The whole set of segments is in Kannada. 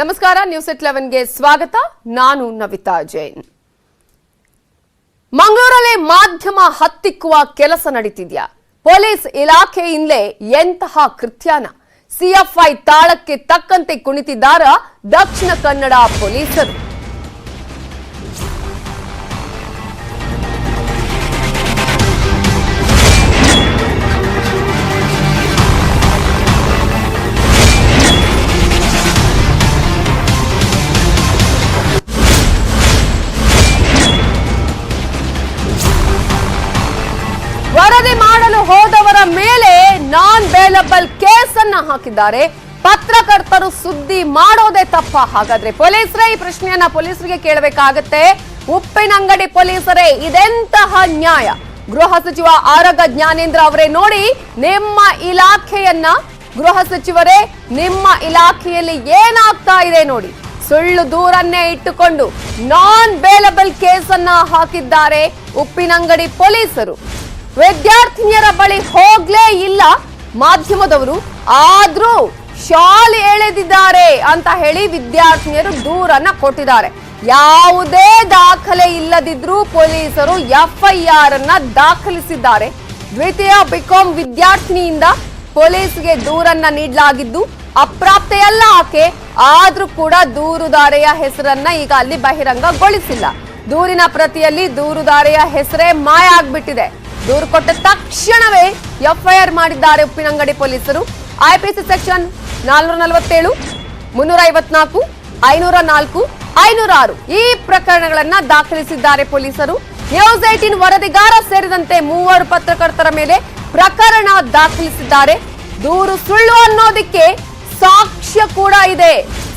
ನಮಸ್ಕಾರ ನ್ಯೂಸ್ ಎಟ್ 11 ಗೆ ಸ್ವಾಗತ. ನಾನು ನವಿತಾ ಜೈನ್. ಮಂಗಳೂರಲ್ಲಿ ಮಾಧ್ಯಮ ಹತ್ತಿಕ್ಕುವ ಕೆಲಸ ನಡೀತಿದ್ಯಾ? ಪೊಲೀಸ್ ಇಲಾಖೆಯಿಂದಲೇ ಎಂತಹ ಕೃತ್ಯನ? ಸಿಎಫ್ಐ ತಾಳಕ್ಕೆ ತಕ್ಕಂತೆ ಕುಣಿತಿದ್ದಾರ ದಕ್ಷಿಣ ಕನ್ನಡ ಪೊಲೀಸರು. ವರದಿ ಮಾಡಲು ಹೋದವರ ಮೇಲೆ ನಾನ್ ಬೇಲಬಲ್ ಕೇಸ್ ಅನ್ನ ಹಾಕಿದ್ದಾರೆ. ಪತ್ರಕರ್ತರು ಸುದ್ದಿ ಮಾಡೋದೇ ತಪ್ಪ? ಹಾಗಾದ್ರೆ ಪೊಲೀಸರೇ ಈ ಪ್ರಶ್ನೆಯನ್ನ ಪೊಲೀಸರಿಗೆ ಕೇಳಬೇಕಾಗತ್ತೆ. ಉಪ್ಪಿನಂಗಡಿ ಪೊಲೀಸರೇ, ಇದೆಂತಹ ನ್ಯಾಯ? ಗೃಹ ಸಚಿವ ಆರಗ ಜ್ಞಾನೇಂದ್ರ ಅವರೇ, ನೋಡಿ ನಿಮ್ಮ ಇಲಾಖೆಯನ್ನ, ಗೃಹ ಸಚಿವರೇ ನಿಮ್ಮ ಇಲಾಖೆಯಲ್ಲಿ ಏನಾಗ್ತಾ ಇದೆ ನೋಡಿ. ಸುಳ್ಳು ದೂರನ್ನೇ ಇಟ್ಟುಕೊಂಡು ನಾನ್ ಬೇಲಬಲ್ ಕೇಸ್ ಅನ್ನ ಹಾಕಿದ್ದಾರೆ ಉಪ್ಪಿನಂಗಡಿ ಪೊಲೀಸರು. ವಿದ್ಯಾರ್ಥಿನಿಯರ ಬಳಿ ಹೋಗ್ಲೇ ಇಲ್ಲ ಮಾಧ್ಯಮದವರು, ಆದ್ರೂ ಶಾಲ್ ಎಳೆದಿದ್ದಾರೆ ಅಂತ ಹೇಳಿ ವಿದ್ಯಾರ್ಥಿನಿಯರು ದೂರನ್ನ ಕೊಟ್ಟಿದ್ದಾರೆ. ಯಾವುದೇ ದಾಖಲೆ ಇಲ್ಲದಿದ್ರೂ ಪೊಲೀಸರು ಎಫ್ಐಆರ್ ಅನ್ನ ದಾಖಲಿಸಿದ್ದಾರೆ. ದ್ವಿತೀಯ ಬಿಕಾಂ ವಿದ್ಯಾರ್ಥಿನಿಯಿಂದ ಪೊಲೀಸ್ಗೆ ದೂರನ್ನ ನೀಡಲಾಗಿದ್ದು ಅಪ್ರಾಪ್ತೆಯಲ್ಲ ಆಕೆ, ಆದ್ರೂ ಕೂಡ ದೂರುದಾರೆಯ ಹೆಸರನ್ನ ಈಗ ಅಲ್ಲಿ ಬಹಿರಂಗಗೊಳಿಸಿಲ್ಲ. ದೂರಿನ ಪ್ರತಿಯಲ್ಲಿ ದೂರುದಾರೆಯ ಹೆಸರೇ ಮಾಯ ಆಗ್ಬಿಟ್ಟಿದೆ. ದೂರು ಕೊಟ್ಟ ತಕ್ಷಣವೇ ಎಫ್ಐಆರ್ ಮಾಡಿದ್ದಾರೆ ಉಪ್ಪಿನಂಗಡಿ ಪೊಲೀಸರು. ಐಪಿಸಿ ಸೆಕ್ಷನ್ 447, 354, 504, 506 ಈ ಪ್ರಕರಣಗಳನ್ನ ದಾಖಲಿಸಿದ್ದಾರೆ ಪೊಲೀಸರು. ನ್ಯೂಸ್ 18 ವರದಿಗಾರ ಸೇರಿದಂತೆ 3 ಪತ್ರಕರ್ತರ ಮೇಲೆ ಪ್ರಕರಣ ದಾಖಲಿಸಿದ್ದಾರೆ. ದೂರು ಸುಳ್ಳು ಅನ್ನೋದಕ್ಕೆ ಸಾಕ್ಷ್ಯ ಕೂಡ ಇದೆ,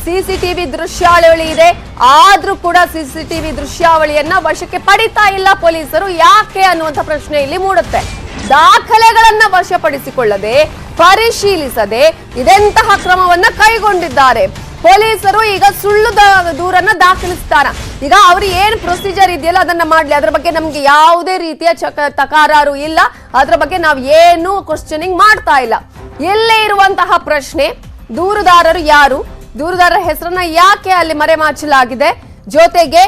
ಸಿಸಿಟಿವಿ ದೃಶ್ಯಾವಳಿ ಇದೆ. ಆದ್ರೂ ಕೂಡ ಸಿಸಿಟಿವಿ ದೃಶ್ಯಾವಳಿಯನ್ನ ವಶಕ್ಕೆ ಪಡಿತಾ ಇಲ್ಲ ಪೊಲೀಸರು. ಯಾಕೆ ಅನ್ನುವಂಥ ಪ್ರಶ್ನೆ ಇಲ್ಲಿ ಮೂಡುತ್ತೆ. ದಾಖಲೆಗಳನ್ನ ವಶಪಡಿಸಿಕೊಳ್ಳದೆ, ಪರಿಶೀಲಿಸದೆ ಇದೆಂತಹ ಕ್ರಮವನ್ನ ಕೈಗೊಂಡಿದ್ದಾರೆ ಪೊಲೀಸರು. ಈಗ ಸುಳ್ಳು ದೂರನ್ನ ದಾಖಲಿಸ್ತಾರ. ಈಗ ಅವ್ರು ಏನ್ ಪ್ರೊಸೀಜರ್ ಇದೆಯಲ್ಲ ಅದನ್ನ ಮಾಡ್ಲಿ, ಅದ್ರ ಬಗ್ಗೆ ನಮ್ಗೆ ಯಾವುದೇ ರೀತಿಯ ತಕರಾರು ಇಲ್ಲ. ಅದ್ರ ಬಗ್ಗೆ ನಾವು ಏನು ಕ್ವಶನಿಂಗ್ ಮಾಡ್ತಾ ಇಲ್ಲ. ಎಲ್ಲೇ ಇರುವಂತಹ ಪ್ರಶ್ನೆ, ದೂರುದಾರರು ಯಾರು, ದೂರುದಾರರ ಹೆಸರನ್ನ ಯಾಕೆ ಅಲ್ಲಿ ಮರೆಮಾಚಲಾಗಿದೆ, ಜೊತೆಗೆ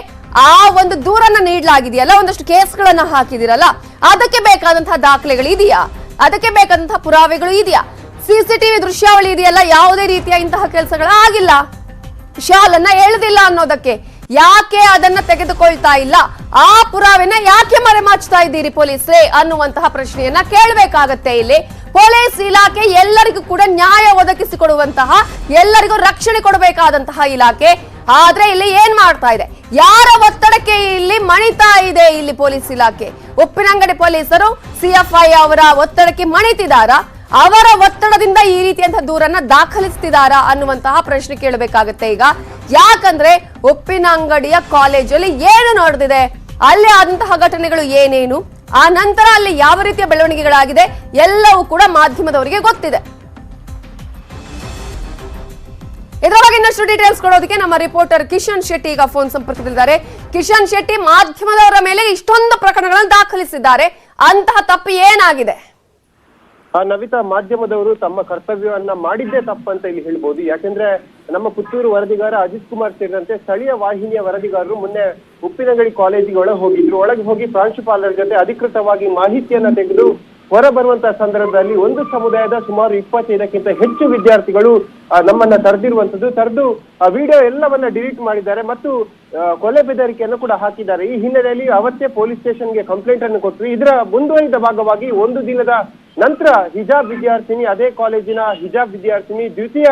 ಆ ಒಂದು ದೂರನ್ನ ನೀಡಲಾಗಿದೆಯಲ್ಲ, ಒಂದಷ್ಟು ಕೇಸ್ಗಳನ್ನ ಹಾಕಿದಿರಲ್ಲ, ಅದಕ್ಕೆ ಬೇಕಾದಂತಹ ದಾಖಲೆಗಳು ಇದೆಯಾ, ಅದಕ್ಕೆ ಬೇಕಾದಂತಹ ಪುರಾವೆಗಳು ಇದೆಯಾ, ಸಿಸಿಟಿವಿ ದೃಶ್ಯಾವಳಿ ಇದೆಯಲ್ಲ, ಯಾವುದೇ ರೀತಿಯ ಇಂತಹ ಕೆಲಸಗಳ ಆಗಿಲ್ಲ, ಶಾಲನ್ನ ಎಳೆದಿಲ್ಲ ಅನ್ನೋದಕ್ಕೆ ಯಾಕೆ ಅದನ್ನ ತೆಗೆದುಕೊಳ್ತಾ ಇಲ್ಲ, ಆ ಪುರಾವೆನ ಯಾಕೆ ಮರೆಮಾಚ್ತಾ ಇದ್ದೀರಿ ಪೊಲೀಸರೇ ಅನ್ನುವಂತಹ ಪ್ರಶ್ನೆಯನ್ನ ಕೇಳಬೇಕಾಗತ್ತೆ. ಇಲ್ಲಿ ಪೊಲೀಸ್ ಇಲಾಖೆ ಎಲ್ಲರಿಗೂ ಕೂಡ ನ್ಯಾಯ ಒದಗಿಸಿಕೊಡುವಂತಹ, ಎಲ್ಲರಿಗೂ ರಕ್ಷಣೆ ಕೊಡಬೇಕಾದಂತಹ ಇಲಾಖೆ. ಆದ್ರೆ ಇಲ್ಲಿ ಏನ್ ಮಾಡ್ತಾ ಇದೆ, ಯಾರ ಒತ್ತಡಕ್ಕೆ ಇಲ್ಲಿ ಮಣಿತಾ ಇದೆ ಇಲ್ಲಿ ಪೊಲೀಸ್ ಇಲಾಖೆ? ಉಪ್ಪಿನಂಗಡಿ ಪೊಲೀಸರು ಸಿಎಫ್ಐ ಅವರ ಒತ್ತಡಕ್ಕೆ ಮಣಿತಿದಾರಾ, ಅವರ ಒತ್ತಡದಿಂದ ಈ ರೀತಿಯಂತಹ ದೂರನ್ನ ದಾಖಲಿಸ್ತಿದಾರಾ ಅನ್ನುವಂತಹ ಪ್ರಶ್ನೆ ಕೇಳಬೇಕಾಗತ್ತೆ ಈಗ. ಯಾಕಂದ್ರೆ ಉಪ್ಪಿನಂಗಡಿಯ ಕಾಲೇಜಲ್ಲಿ ಏನು ನಡೆದಿದೆ, ಅಲ್ಲಿ ಆದಂತಹ ಘಟನೆಗಳು ಏನೇನು, ಆ ನಂತರ ಅಲ್ಲಿ ಯಾವ ರೀತಿಯ ಬೆಳವಣಿಗೆಗಳಾಗಿದೆ ಎಲ್ಲವೂ ಕೂಡ ಮಾಧ್ಯಮದವರಿಗೆ ಗೊತ್ತಿದೆ. ಇದರ ಬಗ್ಗೆ ಇನ್ನಷ್ಟು ಡೀಟೇಲ್ಸ್ ಕೊಡೋದಕ್ಕೆ ನಮ್ಮ ರಿಪೋರ್ಟರ್ ಕಿಶನ್ ಶೆಟ್ಟಿ ಈಗ ಫೋನ್ ಸಂಪರ್ಕದಲ್ಲಿದ್ದಾರೆ. ಕಿಶನ್ ಶೆಟ್ಟಿ, ಮಾಧ್ಯಮದವರ ಮೇಲೆ ಇಷ್ಟೊಂದು ಪ್ರಕರಣಗಳನ್ನು ದಾಖಲಿಸಿದ್ದಾರೆ, ಅಂತಹ ತಪ್ಪು ಏನಾಗಿದೆ? ನವಿತಾ, ಮಾಧ್ಯಮದವರು ತಮ್ಮ ಕರ್ತವ್ಯವನ್ನ ಮಾಡಿದ್ದೇ ತಪ್ಪಂತ ಇಲ್ಲಿ ಹೇಳ್ಬೋದು. ಯಾಕೆಂದ್ರೆ ನಮ್ಮ ಪುತ್ತೂರು ವರದಿಗಾರ ಅಜಿತ್ ಕುಮಾರ್ ಸೇರಿದಂತೆ ಸ್ಥಳೀಯ ವಾಹಿನಿಯ ವರದಿಗಾರರು ಮೊನ್ನೆ ಉಪ್ಪಿನಂಗಡಿ ಕಾಲೇಜಿಗೆ ಒಳಗೆ ಹೋಗಿ ಪ್ರಾಂಶುಪಾಲರ ಜೊತೆ ಅಧಿಕೃತವಾಗಿ ಮಾಹಿತಿಯನ್ನ ತೆಗೆದು ಹೊರ ಬರುವಂತಹ ಸಂದರ್ಭದಲ್ಲಿ ಒಂದು ಸಮುದಾಯದ ಸುಮಾರು 25ಕ್ಕಿಂತ ಹೆಚ್ಚು ವಿದ್ಯಾರ್ಥಿಗಳು ನಮ್ಮನ್ನ ತಡೆದು ಆ ವಿಡಿಯೋ ಎಲ್ಲವನ್ನ ಡಿಲೀಟ್ ಮಾಡಿದ್ದಾರೆ ಮತ್ತು ಕೊಲೆ ಬೆದರಿಕೆಯನ್ನು ಕೂಡ ಹಾಕಿದ್ದಾರೆ. ಈ ಹಿನ್ನೆಲೆಯಲ್ಲಿ ಅವತ್ತೇ ಪೊಲೀಸ್ ಸ್ಟೇಷನ್ಗೆ ಕಂಪ್ಲೇಂಟ್ ಅನ್ನು ಕೊಟ್ಟರು. ಇದರ ಮುಂದುವರಿದ ಭಾಗವಾಗಿ ಒಂದು ದಿನದ ನಂತರ ಹಿಜಾಬ್ ವಿದ್ಯಾರ್ಥಿನಿ, ಅದೇ ಕಾಲೇಜಿನ ಹಿಜಾಬ್ ವಿದ್ಯಾರ್ಥಿನಿ, ದ್ವಿತೀಯ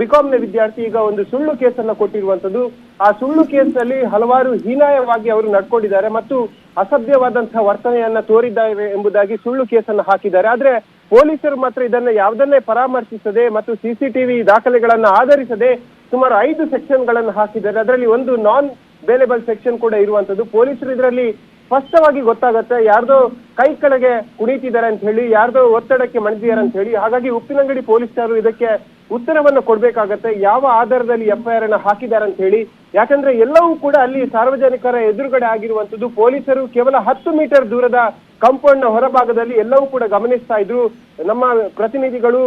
ಬಿಕಾಂನ ವಿದ್ಯಾರ್ಥಿ ಈಗ ಒಂದು ಸುಳ್ಳು ಕೇಸನ್ನ ಕೊಟ್ಟಿರುವಂತದ್ದು. ಆ ಸುಳ್ಳು ಕೇಸ್ನಲ್ಲಿ ಹಲವಾರು ಹೀನಾಯವಾಗಿ ಅವರು ನಡ್ಕೊಂಡಿದ್ದಾರೆ ಮತ್ತು ಅಸಭ್ಯವಾದಂತಹ ವರ್ತನೆಯನ್ನ ತೋರಿದ್ದಾರೆ ಎಂಬುದಾಗಿ ಸುಳ್ಳು ಕೇಸನ್ನ ಹಾಕಿದ್ದಾರೆ. ಆದ್ರೆ ಪೊಲೀಸರು ಮಾತ್ರ ಇದನ್ನ ಯಾವುದನ್ನೇ ಪರಾಮರ್ಶಿಸದೆ ಮತ್ತು ಸಿಸಿಟಿವಿ ದಾಖಲೆಗಳನ್ನ ಆಧರಿಸದೆ ಸುಮಾರು 5 ಸೆಕ್ಷನ್ಗಳನ್ನು ಹಾಕಿದ್ದಾರೆ. ಅದರಲ್ಲಿ ಒಂದು ನಾನ್ ಬೇಲೆಬಲ್ ಸೆಕ್ಷನ್ ಕೂಡ ಇರುವಂತದ್ದು. ಪೊಲೀಸರು ಇದರಲ್ಲಿ ಸ್ಪಷ್ಟವಾಗಿ ಗೊತ್ತಾಗುತ್ತೆ ಯಾರ್ದೋ ಕೈ ಕೆಳಗೆ ಕುಣಿತಿದ್ದಾರೆ ಅಂತ ಹೇಳಿ, ಯಾರ್ದೋ ಒತ್ತಡಕ್ಕೆ ಮಣಿದಿದ್ದಾರೆ ಅಂತ ಹೇಳಿ. ಹಾಗಾಗಿ ಉಪ್ಪಿನಂಗಡಿ ಪೊಲೀಸರು ಇದಕ್ಕೆ ಉತ್ತರವನ್ನು ಕೊಡ್ಬೇಕಾಗತ್ತೆ, ಯಾವ ಆಧಾರದಲ್ಲಿ ಎಫ್ಐಆರ್ ಅನ್ನ ಹಾಕಿದ್ದಾರೆ ಅಂತ ಹೇಳಿ. ಯಾಕಂದ್ರೆ ಎಲ್ಲವೂ ಕೂಡ ಅಲ್ಲಿ ಸಾರ್ವಜನಿಕರ ಎದುರುಗಡೆ ಆಗಿರುವಂತದ್ದು. ಪೊಲೀಸರು ಕೇವಲ 10 ಮೀಟರ್ ದೂರದ ಕಾಂಪೌಂಡ್ ನ ಹೊರಭಾಗದಲ್ಲಿ ಎಲ್ಲವೂ ಕೂಡ ಗಮನಿಸ್ತಾ ಇದ್ರು. ನಮ್ಮ ಪ್ರತಿನಿಧಿಗಳು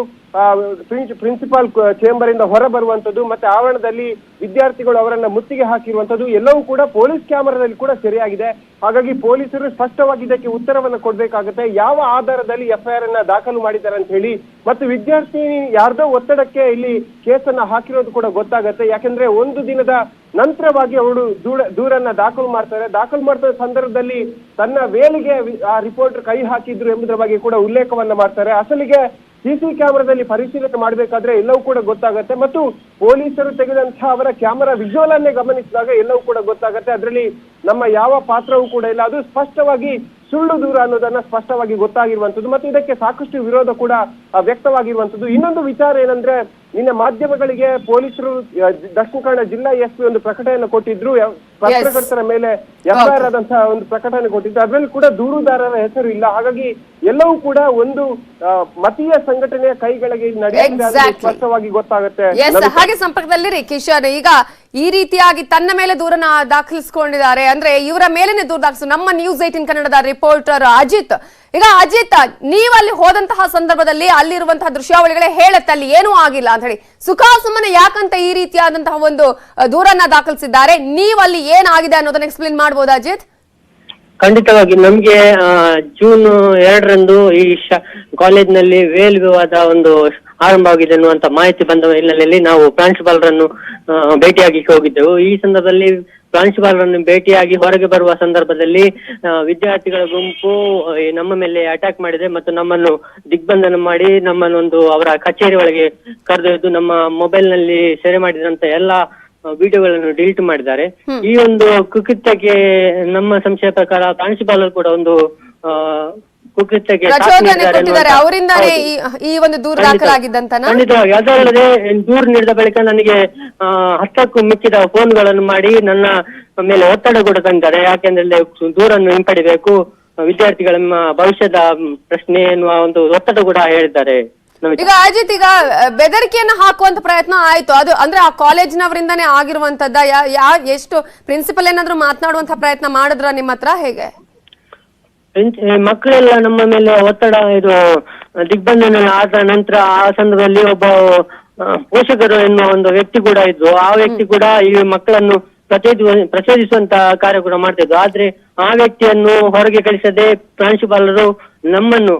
ಪ್ರಿನ್ಸಿಪಾಲ್ ಚೇಂಬರ್ ಇಂದ ಹೊರ ಬರುವಂತದ್ದು ಮತ್ತೆ ಆವರಣದಲ್ಲಿ ವಿದ್ಯಾರ್ಥಿಗಳು ಅವರನ್ನ ಮುತ್ತಿಗೆ ಹಾಕಿರುವಂತದ್ದು ಎಲ್ಲವೂ ಕೂಡ ಪೊಲೀಸ್ ಕ್ಯಾಮೆರಾದಲ್ಲಿ ಕೂಡ ಸೆರೆಯಾಗಿದೆ. ಹಾಗಾಗಿ ಪೊಲೀಸರು ಸ್ಪಷ್ಟವಾಗಿ ಇದಕ್ಕೆ ಉತ್ತರವನ್ನು ಕೊಡ್ಬೇಕಾಗುತ್ತೆ. ಯಾವ ಆಧಾರದಲ್ಲಿ FIR ಅನ್ನ ದಾಖಲು ಮಾಡಿದ್ದಾರೆ ಅಂತ ಹೇಳಿ ಮತ್ತು ವಿದ್ಯಾರ್ಥಿ ಯಾರ್ದೋ ಒತ್ತಡಕ್ಕೆ ಇಲ್ಲಿ ಕೇಸನ್ನ ಹಾಕಿರೋದು ಕೂಡ ಗೊತ್ತಾಗತ್ತೆ. ಯಾಕಂದ್ರೆ ಒಂದು ದಿನದ ನಂತರವಾಗಿ ಅವಳು ದೂರನ್ನ ದಾಖಲು ಮಾಡ್ತಾರೆ ಸಂದರ್ಭದಲ್ಲಿ ತನ್ನ ವೇಲಿಗೆ ಆ ರಿಪೋರ್ಟರ್ ಕೈ ಹಾಕಿದ್ರು ಎಂಬುದರ ಬಗ್ಗೆ ಕೂಡ ಉಲ್ಲೇಖವನ್ನ ಮಾಡ್ತಾರೆ. ಅಸಲಿಗೆ CC ಕ್ಯಾಮೆರಾದಲ್ಲಿ ಪರಿಶೀಲನೆ ಮಾಡಬೇಕಾದ್ರೆ ಎಲ್ಲವೂ ಕೂಡ ಗೊತ್ತಾಗತ್ತೆ ಮತ್ತು ಪೊಲೀಸರು ತೆಗೆದಂತಹ ಅವರ ಕ್ಯಾಮೆರಾ ವಿಜುವಲ್ ಅನ್ನೇ ಗಮನಿಸಿದಾಗ ಎಲ್ಲವೂ ಕೂಡ ಗೊತ್ತಾಗತ್ತೆ. ಅದರಲ್ಲಿ ನಮ್ಮ ಯಾವ ಪಾತ್ರವೂ ಕೂಡ ಇಲ್ಲ. ಅದು ಸ್ಪಷ್ಟವಾಗಿ ಸುಳ್ಳು ದೂರ ಅನ್ನೋದನ್ನ ಸ್ಪಷ್ಟವಾಗಿ ಗೊತ್ತಾಗಿರುವಂತದ್ದು ಮತ್ತು ಇದಕ್ಕೆ ಸಾಕಷ್ಟು ವಿರೋಧ ಕೂಡ ವ್ಯಕ್ತವಾಗಿರುವಂತದ್ದು. ಇನ್ನೊಂದು ವಿಚಾರ ಏನಂದ್ರೆ ನಿನ್ನೆ ಮಾಧ್ಯಮಗಳಿಗೆ ಪೊಲೀಸರು ದಕ್ಷಿಣ ಕನ್ನಡ ಜಿಲ್ಲಾ SP ಒಂದು ಪ್ರಕಟಣೆಯನ್ನು ಕೊಟ್ಟಿದ್ರು. ಪತ್ರಕರ್ತರ ಮೇಲೆ FIR ಆದಂತಹ ಒಂದು ಪ್ರಕಟಣೆ ಕೊಟ್ಟಿದ್ರು. ಅದರಲ್ಲಿ ಕೂಡ ದೂರುದಾರರ ಹೆಸರು ಇಲ್ಲ. ಹಾಗಾಗಿ ಎಲ್ಲವೂ ಕೂಡ ಒಂದು ಮತೀಯ ಸಂಘಟನೆಯ ಕೈಗಳಿಗೆ ನಡೆಯುತ್ತಿದೆ ಸ್ಪಷ್ಟವಾಗಿ ಗೊತ್ತಾಗುತ್ತೆ. ಹಾಗೆ ಸಂಪರ್ಕದಲ್ಲಿರಿ ಕಿಶನ್. ಈಗ ಈ ರೀತಿಯಾಗಿ ತನ್ನ ಮೇಲೆ ದೂರನ ದಾಖಲಿಸಿಕೊಂಡಿದ್ದಾರೆ ಅಂದ್ರೆ ಇವರ ಮೇಲೇನೆ ದೂರ ದಾಖಲಿಸ ನಮ್ಮ News18 ಕನ್ನಡದ ರಿಪೋರ್ಟರ್ ಅಜಿತ್. ಈಗ ಅಜಿತ್, ನೀವು ಅಲ್ಲಿ ಹೋದಂತಹ ಸಂದರ್ಭದಲ್ಲಿ ಅಲ್ಲಿರುವಂತಹ ದೃಶ್ಯಾವಳಿಗಳೇ ಹೇಳುತ್ತೆ ಅಲ್ಲಿ ಏನೂ ಆಗಿಲ್ಲ ಅಂತ ಹೇಳಿ. ಸುಖಾಸುಮ್ಮನೆ ಯಾಕಂತ ಈ ರೀತಿಯಾದಂತಹ ಒಂದು ದೂರನ್ನ ದಾಖಲಿಸಿದ್ದಾರೆ? ನೀವು ಅಲ್ಲಿ ಏನಾಗಿದೆ ಅನ್ನೋದನ್ನ ಎಕ್ಸ್ಪ್ಲೇನ್ ಮಾಡಬಹುದಾ ಅಜಿತ್? ಖಂಡಿತವಾಗಿ ನಮ್ಗೆ ಜೂನ್ 2ರಂದು ಈ ಕಾಲೇಜ್ನಲ್ಲಿ ವೇಲ್ ವಿವಾದ ಒಂದು ಆರಂಭವಾಗಿದೆ ಅನ್ನುವಂತ ಮಾಹಿತಿ ಬಂದ ಹಿನ್ನೆಲೆಯಲ್ಲಿ ನಾವು ಪ್ರಾಂಶುಪಾಲರನ್ನು ಭೇಟಿಯಾಗಿ ಹೋಗಿದ್ದೆವು. ಈ ಸಂದರ್ಭದಲ್ಲಿ ಪ್ರಾಂಶುಪಾಲರನ್ನು ಭೇಟಿಯಾಗಿ ಹೊರಗೆ ಬರುವ ಸಂದರ್ಭದಲ್ಲಿ ವಿದ್ಯಾರ್ಥಿಗಳ ಗುಂಪು ನಮ್ಮ ಮೇಲೆ ಅಟ್ಯಾಕ್ ಮಾಡಿದೆ ಮತ್ತು ನಮ್ಮನ್ನು ದಿಗ್ಬಂಧನ ಮಾಡಿ ನಮ್ಮನ್ನು ಒಂದು ಅವರ ಕಚೇರಿ ಒಳಗೆ ಕರೆದೊಯ್ದು ನಮ್ಮ ಮೊಬೈಲ್ ನಲ್ಲಿ ಸೆರೆ ಮಾಡಿದಂತ ಎಲ್ಲಾ ವಿಡಿಯೋಗಳನ್ನು ಡಿಲೀಟ್ ಮಾಡಿದ್ದಾರೆ. ಈ ಒಂದು ಕುಕೃತ್ಯಕ್ಕೆ ನಮ್ಮ ಸಂಶಯ ಪ್ರಕಾರ ಪ್ರಾಂಶುಪಾಲರು ಕೂಡ ಒಂದು ಕುಕೃತ್ಯಕ್ಕೆ ಅವರಿಂದಾನೇ ಈ ಒಂದು ದೂರು ದಾಖಲಾಗಿದ್ದಂತನಾ? ಖಂಡಿತವಾಗಿ. ಅದಲ್ಲದೆ ದೂರು ನೀಡಿದ ಬಳಿಕ ನನಗೆ 10ಕ್ಕೂ ಮಿಕ್ಕಿದ ಫೋನ್ಗಳನ್ನು ಮಾಡಿ ನನ್ನ ಮೇಲೆ ಒತ್ತಡ ಕೂಡ ತಂದಿದ್ದಾರೆ. ಯಾಕೆಂದ್ರೆ ದೂರನ್ನು ಹಿಂಪಡಿಬೇಕು, ವಿದ್ಯಾರ್ಥಿಗಳ ಭವಿಷ್ಯದ ಪ್ರಶ್ನೆ ಎನ್ನುವ ಒಂದು ಒತ್ತಡ ಕೂಡ ಹೇಳಿದ್ದಾರೆ. ಈಗ ಅಜಿತ್, ಈಗ ಬೆದರಿಕೆಯನ್ನ ಹಾಕುವಂತ ಪ್ರಯತ್ನ ಆಯ್ತು, ಅದು ಅಂದ್ರೆ ಆ ಕಾಲೇಜಿನವರಿಂದಾನೇ ಆಗಿರುವಂತದ್ದ? ಎಷ್ಟು ಪ್ರಿನ್ಸಿಪಲ್ ಏನಾದ್ರು ಮಾತನಾಡುವಂತ ಪ್ರಯತ್ನ ಮಾಡಿದ್ರ ನಿಮ್ಮ ಹತ್ರ? ಹೇಗೆ ಮಕ್ಕಳೆಲ್ಲ ನಮ್ಮ ಮೇಲೆ ಒತ್ತಡ ದಿಗ್ಬಂಧನ ಆದ ನಂತರ ಆ ಸಂದರ್ಭದಲ್ಲಿ ಒಬ್ಬ ಪೋಷಕರು ಎನ್ನುವ ಒಂದು ವ್ಯಕ್ತಿ ಕೂಡ ಇದ್ರು. ಆ ವ್ಯಕ್ತಿ ಕೂಡ ಈ ಮಕ್ಕಳನ್ನು ಪ್ರಚೋದಿಸುವಂತ ಕಾರ್ಯ ಕೂಡ ಮಾಡ್ತಿದ್ರು. ಆದ್ರೆ ಆ ವ್ಯಕ್ತಿಯನ್ನು ಹೊರಗೆ ಕಳಿಸದೆ ಪ್ರಾಂಶುಪಾಲರು ನಮ್ಮನ್ನು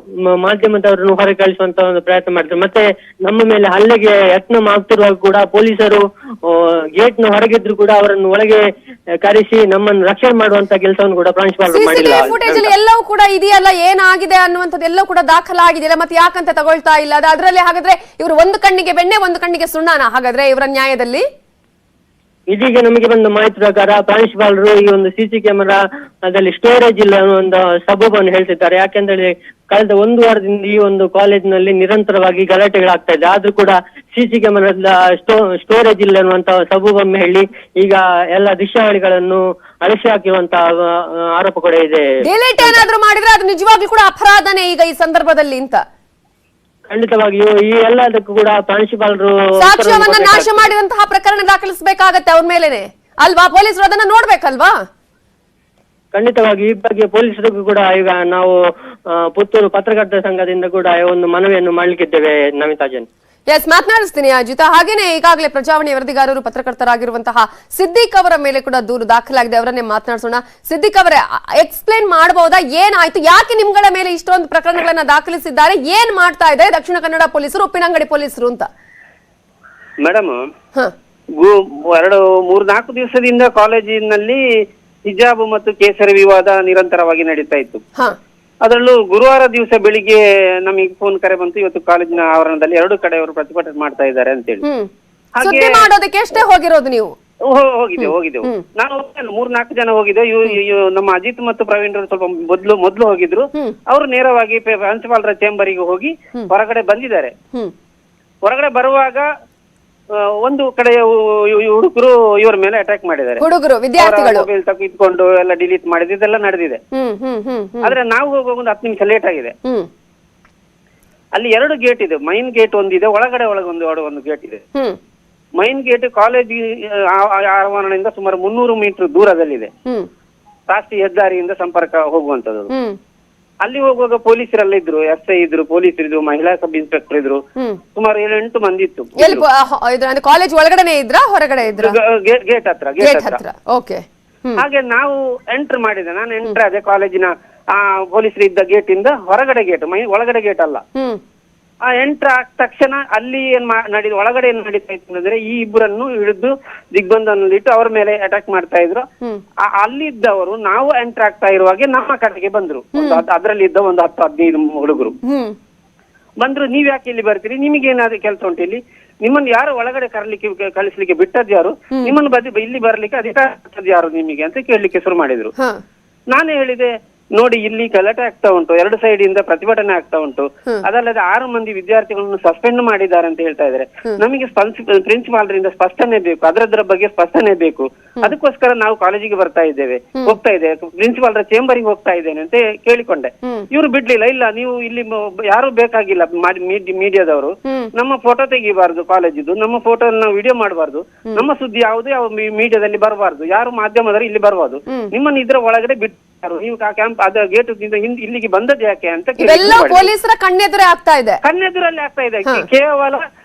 ಮಾಧ್ಯಮದವರನ್ನು ಹೊರಗೆ ಕಳಿಸುವಂತ ಒಂದು ಪ್ರಯತ್ನ ಮಾಡಿದ್ರು. ಮತ್ತೆ ನಮ್ಮ ಮೇಲೆ ಹಲ್ಲೆಗೆ ಯತ್ನ ಮಾಡ್ತಿರುವಾಗ ಕೂಡ ಪೊಲೀಸರು ಗೇಟ್ ನ ಹೊರಗಿದ್ರು ಕೂಡ ಅವರನ್ನು ಒಳಗೆ ಕರೆಸಿ ನಮ್ಮನ್ನು ರಕ್ಷಣೆ ಮಾಡುವಂತ ಕೆಲಸವನ್ನು ಕೂಡ ಪ್ರಾಂಶುಪಾಲರು ಮಾಡಿಲ್ಲ. ಫುಟೇಜ್ ಅಲ್ಲಿ ಎಲ್ಲವೂ ಕೂಡ ಇದೆಯಲ್ಲ, ಏನಾಗಿದೆ ಅನ್ನುವಂಥದ್ದು ಎಲ್ಲವೂ ಕೂಡ ದಾಖಲಾಗಿದೆಯಲ್ಲ, ಮತ್ತೆ ಯಾಕಂತ ತಗೊಳ್ತಾ ಇಲ್ಲ? ಅದರಲ್ಲಿ ಹಾಗಾದ್ರೆ ಇವರು ಒಂದು ಕಣ್ಣಿಗೆ ಬೆಣ್ಣೆ ಒಂದು ಕಣ್ಣಿಗೆ ಸುಣ್ಣನ ಹಾಗಾದ್ರೆ ಇವರ ನ್ಯಾಯದಲ್ಲಿ? ಇದೀಗ ನಮಗೆ ಬಂದ ಮಾಹಿತಿ ಪ್ರಕಾರ ಪ್ರಾಂಶುಪಾಲರು ಈ ಒಂದು CC ಕ್ಯಾಮೆರಾದಲ್ಲಿ ಸ್ಟೋರೇಜ್ ಇಲ್ಲ ಅನ್ನೋ ಒಂದು ಸಬೂಬನ್ನು ಹೇಳ್ತಿದ್ದಾರೆ. ಯಾಕೆಂದ್ರೆ ಕಳೆದ 1 ವಾರದಿಂದ ಈ ಒಂದು ಕಾಲೇಜಿನಲ್ಲಿ ನಿರಂತರವಾಗಿ ಗಲಾಟೆಗಳಾಗ್ತಾ ಇದೆ. ಆದ್ರೂ ಕೂಡ CC ಕ್ಯಾಮೆರಾದ ಸ್ಟೋರೇಜ್ ಇಲ್ಲ ಅನ್ನುವಂತ ಸಬೂಬನ್ನು ಹೇಳಿ ಈಗ ಎಲ್ಲ ದೃಶ್ಯಾವಳಿಗಳನ್ನು ಅಳಿಸಿ ಹಾಕಿರುವಂತ ಆರೋಪ ಕೂಡ ಇದೆ. ಡಿಲೀಟ್ ಏನಾದ್ರೂ ಮಾಡಿದ್ರೆ ಅದು ನಿಜವಾಗ್ಲೂ ಕೂಡ ಅಪರಾಧನೇ ಈಗ ಈ ಸಂದರ್ಭದಲ್ಲಿ ಅಂತ? ಖಂಡಿತವಾಗಿಯೂ ಈ ಎಲ್ಲದಕ್ಕೂ ಕೂಡ ಪ್ರಾಂಶುಪಾಲರು ಸಾಕ್ಷ್ಯವನ್ನ ನಾಶ ಮಾಡಿದಂತಹ ಪ್ರಕರಣ ದಾಖಲಿಸಬೇಕಾಗತ್ತೆ ಅವ್ರ ಮೇಲೆನೆ ಅಲ್ವಾ? ಪೊಲೀಸರು ಅದನ್ನ ನೋಡ್ಬೇಕಲ್ವಾ? ಖಂಡಿತವಾಗಿ ಈ ಬಗ್ಗೆ ಪೊಲೀಸರಿಗೂ ಕೂಡ ಈಗ ನಾವು ಪುತ್ತೂರು ಪತ್ರಕರ್ತರ ಸಂಘದಿಂದ ಕೂಡ ಒಂದು ಮನವಿಯನ್ನು ಮಾಡ್ಲಿಕ್ಕಿದ್ದೇವೆ. ನಮಿತಾಜನ್. ಎಸ್, ಮಾತನಾಡಿಸ್ತೀನಿ ಅಜಿತ. ಹಾಗೇನೆ ಈಗಾಗಲೇ ಪ್ರಜಾವಾಣಿ ವರದಿಗಾರರು ಪತ್ರಕರ್ತರಾಗಿರುವಂತಹ ಸಿದ್ದಿಕ್ ಅವರ ಮೇಲೆ ಕೂಡ ದೂರು ದಾಖಲಾಗಿದೆ. ಅವರನ್ನೇ ಮಾತನಾಡಿಸೋಣ. ಸಿದ್ದಿಕ್ ಅವರೇ, ಎಕ್ಸ್ಪ್ಲೇನ್ ಮಾಡಬಹುದಾ ಏನಾಯ್ತು? ಯಾಕೆ ನಿಮ್ಗಳ ಮೇಲೆ ಇಷ್ಟೊಂದು ಪ್ರಕರಣಗಳನ್ನ ದಾಖಲಿಸಿದ್ದಾರೆ? ಏನ್ ಮಾಡ್ತಾ ಇದೆ ದಕ್ಷಿಣ ಕನ್ನಡ ಪೊಲೀಸರು, ಉಪ್ಪಿನಂಗಡಿ ಪೊಲೀಸರು ಅಂತ? ಮೇಡಮ್, 3-4 ದಿವಸದಿಂದ ಕಾಲೇಜಿನಲ್ಲಿ ಹಿಜಾಬ್ ಮತ್ತು ಕೇಸರಿ ವಿವಾದ ನಿರಂತರವಾಗಿ ನಡೀತಾ ಇತ್ತು. ಅದರಲ್ಲೂ ಗುರುವಾರ ದಿವಸ ಬೆಳಿಗ್ಗೆ ನಮಗೆ ಫೋನ್ ಕರೆ ಬಂತು, ಇವತ್ತು ಕಾಲೇಜಿನ ಆವರಣದಲ್ಲಿ 2 ಕಡೆಯವರು ಪ್ರತಿಭಟನೆ ಮಾಡ್ತಾ ಇದ್ದಾರೆ ಅಂತೇಳಿ. ಸುದ್ದಿ ಮಾಡೋದಕ್ಕೆ ಎಷ್ಟೇ ಹೋಗಿರೋದು ನೀವು? ಹೋಗಿದ್ದೆವು. ನಾನು 3-4 ಜನ ಹೋಗಿದ್ದೆವು. ನಮ್ಮ ಅಜಿತ್ ಮತ್ತು ಪ್ರವೀಣ್ ಸ್ವಲ್ಪ ಮೊದ್ಲು ಹೋಗಿದ್ರು. ಅವರು ನೇರವಾಗಿ ಪ್ರಿನ್ಸಿಪಾಲರ ಚೇಂಬರಿಗೆ ಹೋಗಿ ಹೊರಗಡೆ ಬಂದಿದ್ದಾರೆ. ಹೊರಗಡೆ ಬರುವಾಗ ಒಂದು ಕಡೆಯ ಹುಡುಗರು ಇವರ ಮೇಲೆ ಅಟ್ಯಾಕ್ ಮಾಡಿದ್ದಾರೆ. ಹುಡುಗರು ವಿದ್ಯಾರ್ಥಿಗಳು ಮೊಬೈಲ್ ತೆಗೆದುಕೊಂಡು ಎಲ್ಲ ಡಿಲೀಟ್ ಮಾಡಿದ್ದು ಇದೆಲ್ಲ ನಡೆದಿದೆ. ಆದ್ರೆ ನಾವು ಹೋಗುವಾಗ ಒಂದು 10 ನಿಮಿಷ ಲೇಟ್ ಆಗಿದೆ. ಅಲ್ಲಿ 2 ಗೇಟ್ ಇದೆ. ಮೈನ್ ಗೇಟ್ ಒಂದಿದೆ, ಒಳಗಡೆ ಒಂದು ಗೇಟ್ ಇದೆ. ಮೈನ್ ಗೇಟ್ ಕಾಲೇಜ್ ಆವರಣದಿಂದ ಸುಮಾರು 300 ಮೀಟರ್ ದೂರದಲ್ಲಿದೆ. ರಾಷ್ಟ್ರೀಯ ಹೆದ್ದಾರಿಯಿಂದ ಸಂಪರ್ಕ ಹೋಗುವಂತದ್ದು. ಅಲ್ಲಿ ಹೋಗುವಾಗ ಪೊಲೀಸರೆಲ್ಲ ಇದ್ರು, SI ಇದ್ರು, ಪೊಲೀಸ್ ಇದ್ರು, ಮಹಿಳಾ ಸಬ್ ಇನ್ಸ್ಪೆಕ್ಟರ್ ಇದ್ರು, ಸುಮಾರು 7-8 ಮಂದಿ ಇತ್ತು. ಕಾಲೇಜ್ ಒಳಗಡೆ ಇದ್ರ ಹೊರಗಡೆ ಇದ್ರ? ಗೇಟ್ ಹತ್ರ. ಓಕೆ. ಹಾಗೆ ನಾವು ಎಂಟರ್ ಮಾಡಿದೆ, ನಾನು ಎಂಟರ್ ಆದೆ ಕಾಲೇಜಿನ ಆ ಪೊಲೀಸರು ಇದ್ದ ಗೇಟ್ ಇಂದ ಹೊರಗಡೆ ಗೇಟ್, ಒಳಗಡೆ ಗೇಟ್ ಅಲ್ಲ. ಆ ಎಂಟರ್ ಆದ ತಕ್ಷಣ ಅಲ್ಲಿ ಒಳಗಡೆ ಏನ್ ನಡೀತಾ ಇತ್ತು ಅಂದ್ರೆ, ಈ ಇಬ್ಬರನ್ನು ಹಿಡಿದು ದಿಗ್ಬಂಧನಲ್ಲಿಟ್ಟು ಅವ್ರ ಮೇಲೆ ಅಟ್ಯಾಕ್ ಮಾಡ್ತಾ ಇದ್ರು. ಅಲ್ಲಿದ್ದವರು ನಾವು ಎಂಟರ್ ಆಗ್ತಾ ಇರುವಾಗೆ ನಮ್ಮ ಕಡೆಗೆ ಬಂದ್ರು. ಅದ್ರಲ್ಲಿ ಇದ್ದ ಒಂದು 10-15 ಹುಡುಗರು ಬಂದ್ರು. ನೀವ್ ಯಾಕೆ ಇಲ್ಲಿ ಬರ್ತೀರಿ, ನಿಮಗೆ ಏನಾದ್ರು ಕೆಲಸ ಉಂಟು ಇಲ್ಲಿ, ನಿಮ್ಮನ್ನು ಯಾರು ಒಳಗಡೆ ಕಳಿಸ್ಲಿಕ್ಕೆ ಬಿಟ್ಟದ್ ಯಾರು, ನಿಮ್ಮನ್ನು ಇಲ್ಲಿ ಬರ್ಲಿಕ್ಕೆ ಅಧಿಕಾರ ಯಾರು ನಿಮಗೆ ಅಂತ ಕೇಳಲಿಕ್ಕೆ ಶುರು ಮಾಡಿದ್ರು. ನಾನೇ ಹೇಳಿದೆ, ನೋಡಿ ಇಲ್ಲಿ ಗಲಾಟೆ ಆಗ್ತಾ ಉಂಟು, 2 ಸೈಡ್ ಇಂದ ಪ್ರತಿಭಟನೆ ಆಗ್ತಾ ಉಂಟು, ಅದಲ್ಲದೆ 6 ಮಂದಿ ವಿದ್ಯಾರ್ಥಿಗಳನ್ನು ಸಸ್ಪೆಂಡ್ ಮಾಡಿದ್ದಾರೆ ಅಂತ ಹೇಳ್ತಾ ಇದ್ದಾರೆ. ನಮಗೆ ಪ್ರಿನ್ಸಿಪಾಲರಿಂದ ಸ್ಪಷ್ಟನೆ ಬೇಕು, ಅದರ ಬಗ್ಗೆ ಸ್ಪಷ್ಟನೆ ಬೇಕು. ಅದಕ್ಕೋಸ್ಕರ ನಾವು ಕಾಲೇಜಿಗೆ ಹೋಗ್ತಾ ಇದ್ದೇವೆ, ಪ್ರಿನ್ಸಿಪಾಲರ ಚೇಂಬರಿಗೆ ಹೋಗ್ತಾ ಇದ್ದೇನೆ ಅಂತ ಕೇಳಿಕೊಂಡೆ. ಇವರು ಬಿಡ್ಲಿಲ್ಲ, ಇಲ್ಲ ನೀವು ಇಲ್ಲಿ ಯಾರು ಬೇಕಾಗಿಲ್ಲ, ಮೀಡಿಯಾದವರು ನಮ್ಮ ಫೋಟೋ ತೆಗಿಬಾರ್ದು, ಕಾಲೇಜಿದ್ದು ನಮ್ಮ ಫೋಟೋ ನಾವು ವಿಡಿಯೋ ಮಾಡಬಾರ್ದು, ನಮ್ಮ ಸುದ್ದಿ ಯಾವುದು ಯಾವ ಮೀಡಿಯಾದಲ್ಲಿ ಬರಬಾರ್ದು, ಯಾರು ಮಾಧ್ಯಮದವರು ಇಲ್ಲಿ ಬರಬಾರ್ದು, ನಿಮ್ಮನ್ನು ಇದ್ರ ಒಳಗಡೆ ಬಿಟ್ಟು ನೀವು ಕ್ಯಾಂಪ್ ಅದ ಗೇಟ್ ಇಲ್ಲಿಗೆ ಬಂದದ್ದು ಯಾಕೆ ಅಂತ ಪೊಲೀಸರ ಕಣ್ಣೆದುರೇ ಆಗ್ತಾ ಇದೆ, ಕಣ್ಣೆದುರಲ್ಲಿ ಆಗ್ತಾ ಇದೆ. ಕೇವಲ